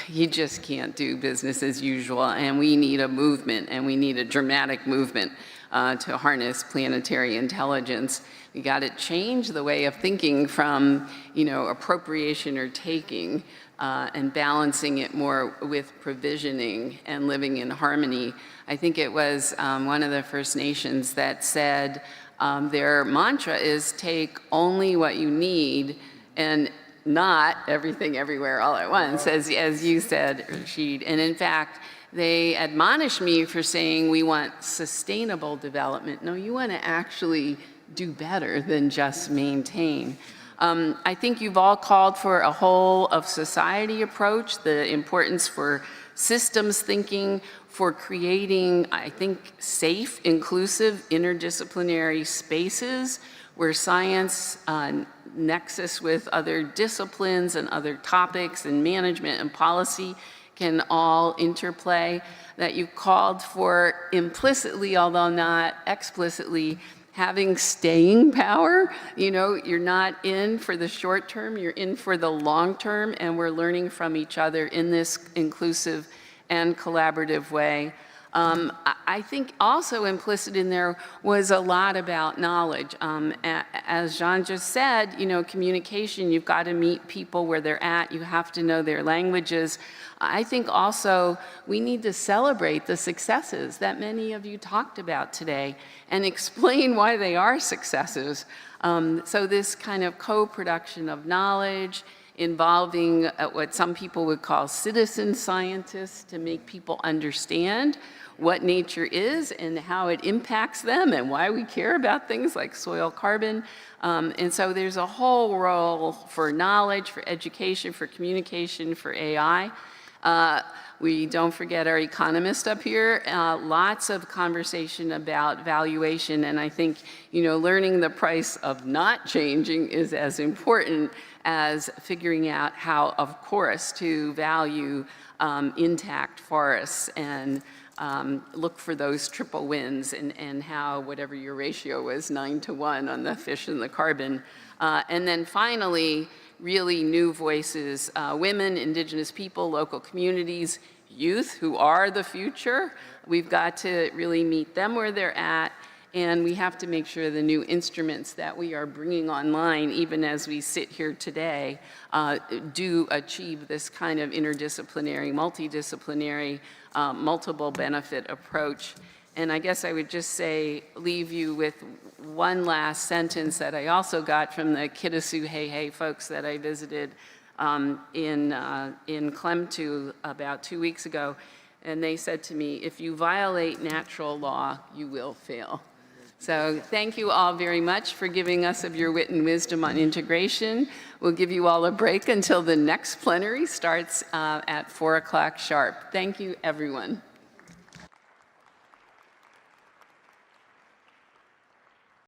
you just can't do business as usual, and we need a movement, and we need a dramatic movement to harness planetary intelligence. We got to change the way of thinking from, you know, appropriation or taking and balancing it more with provisioning and living in harmony. I think it was one of the First Nations that said their mantra is take only what you need and not everything everywhere all at once, as you said, Rasheed. And in fact, they admonish me for saying we want sustainable development. No, you want to actually do better than just maintain. I think you've all called for a whole of society approach, the importance for systems thinking, for creating, I think, safe, inclusive, interdisciplinary spaces where science, nexus with other disciplines and other topics and management and policy can all interplay, that you called for implicitly, although not explicitly, having staying power. You know, you're not in for the short term, you're in for the long term, and we're learning from each other in this inclusive and collaborative way. I think also implicit in there was a lot about knowledge. As Jean just said, you know, communication, you've got to meet people where they're at, you have to know their languages. I think also we need to celebrate the successes that many of you talked about today and explain why they are successes. So this kind of co-production of knowledge, involving what some people would call citizen scientists to make people understand what nature is and how it impacts them and why we care about things like soil carbon. And so there's a whole role for knowledge, for education, for communication, for AI. We don't forget our economist up here. Lots of conversation about valuation, and I think, you know, learning the price of not changing is as important as figuring out how, of course, to value intact forests and look for those triple wins and how whatever your ratio was, 9-to-1 on the fish and the carbon. And then finally, really new voices, women, indigenous people, local communities, youth who are the future. We've got to really meet them where they're at, and we have to make sure the new instruments that we are bringing online, even as we sit here today, do achieve this kind of interdisciplinary, multidisciplinary, multiple benefit approach. And I guess I would just say, leave you with one last sentence that I also got from the Kitasoo Hey Hey folks that I visited in Klemtu about 2 weeks ago. And they said to me, if you violate natural law, you will fail. So thank you all very much for giving us of your wit and wisdom on integration. We'll give you all a break until the next plenary starts at 4 o'clock sharp. Thank you, everyone.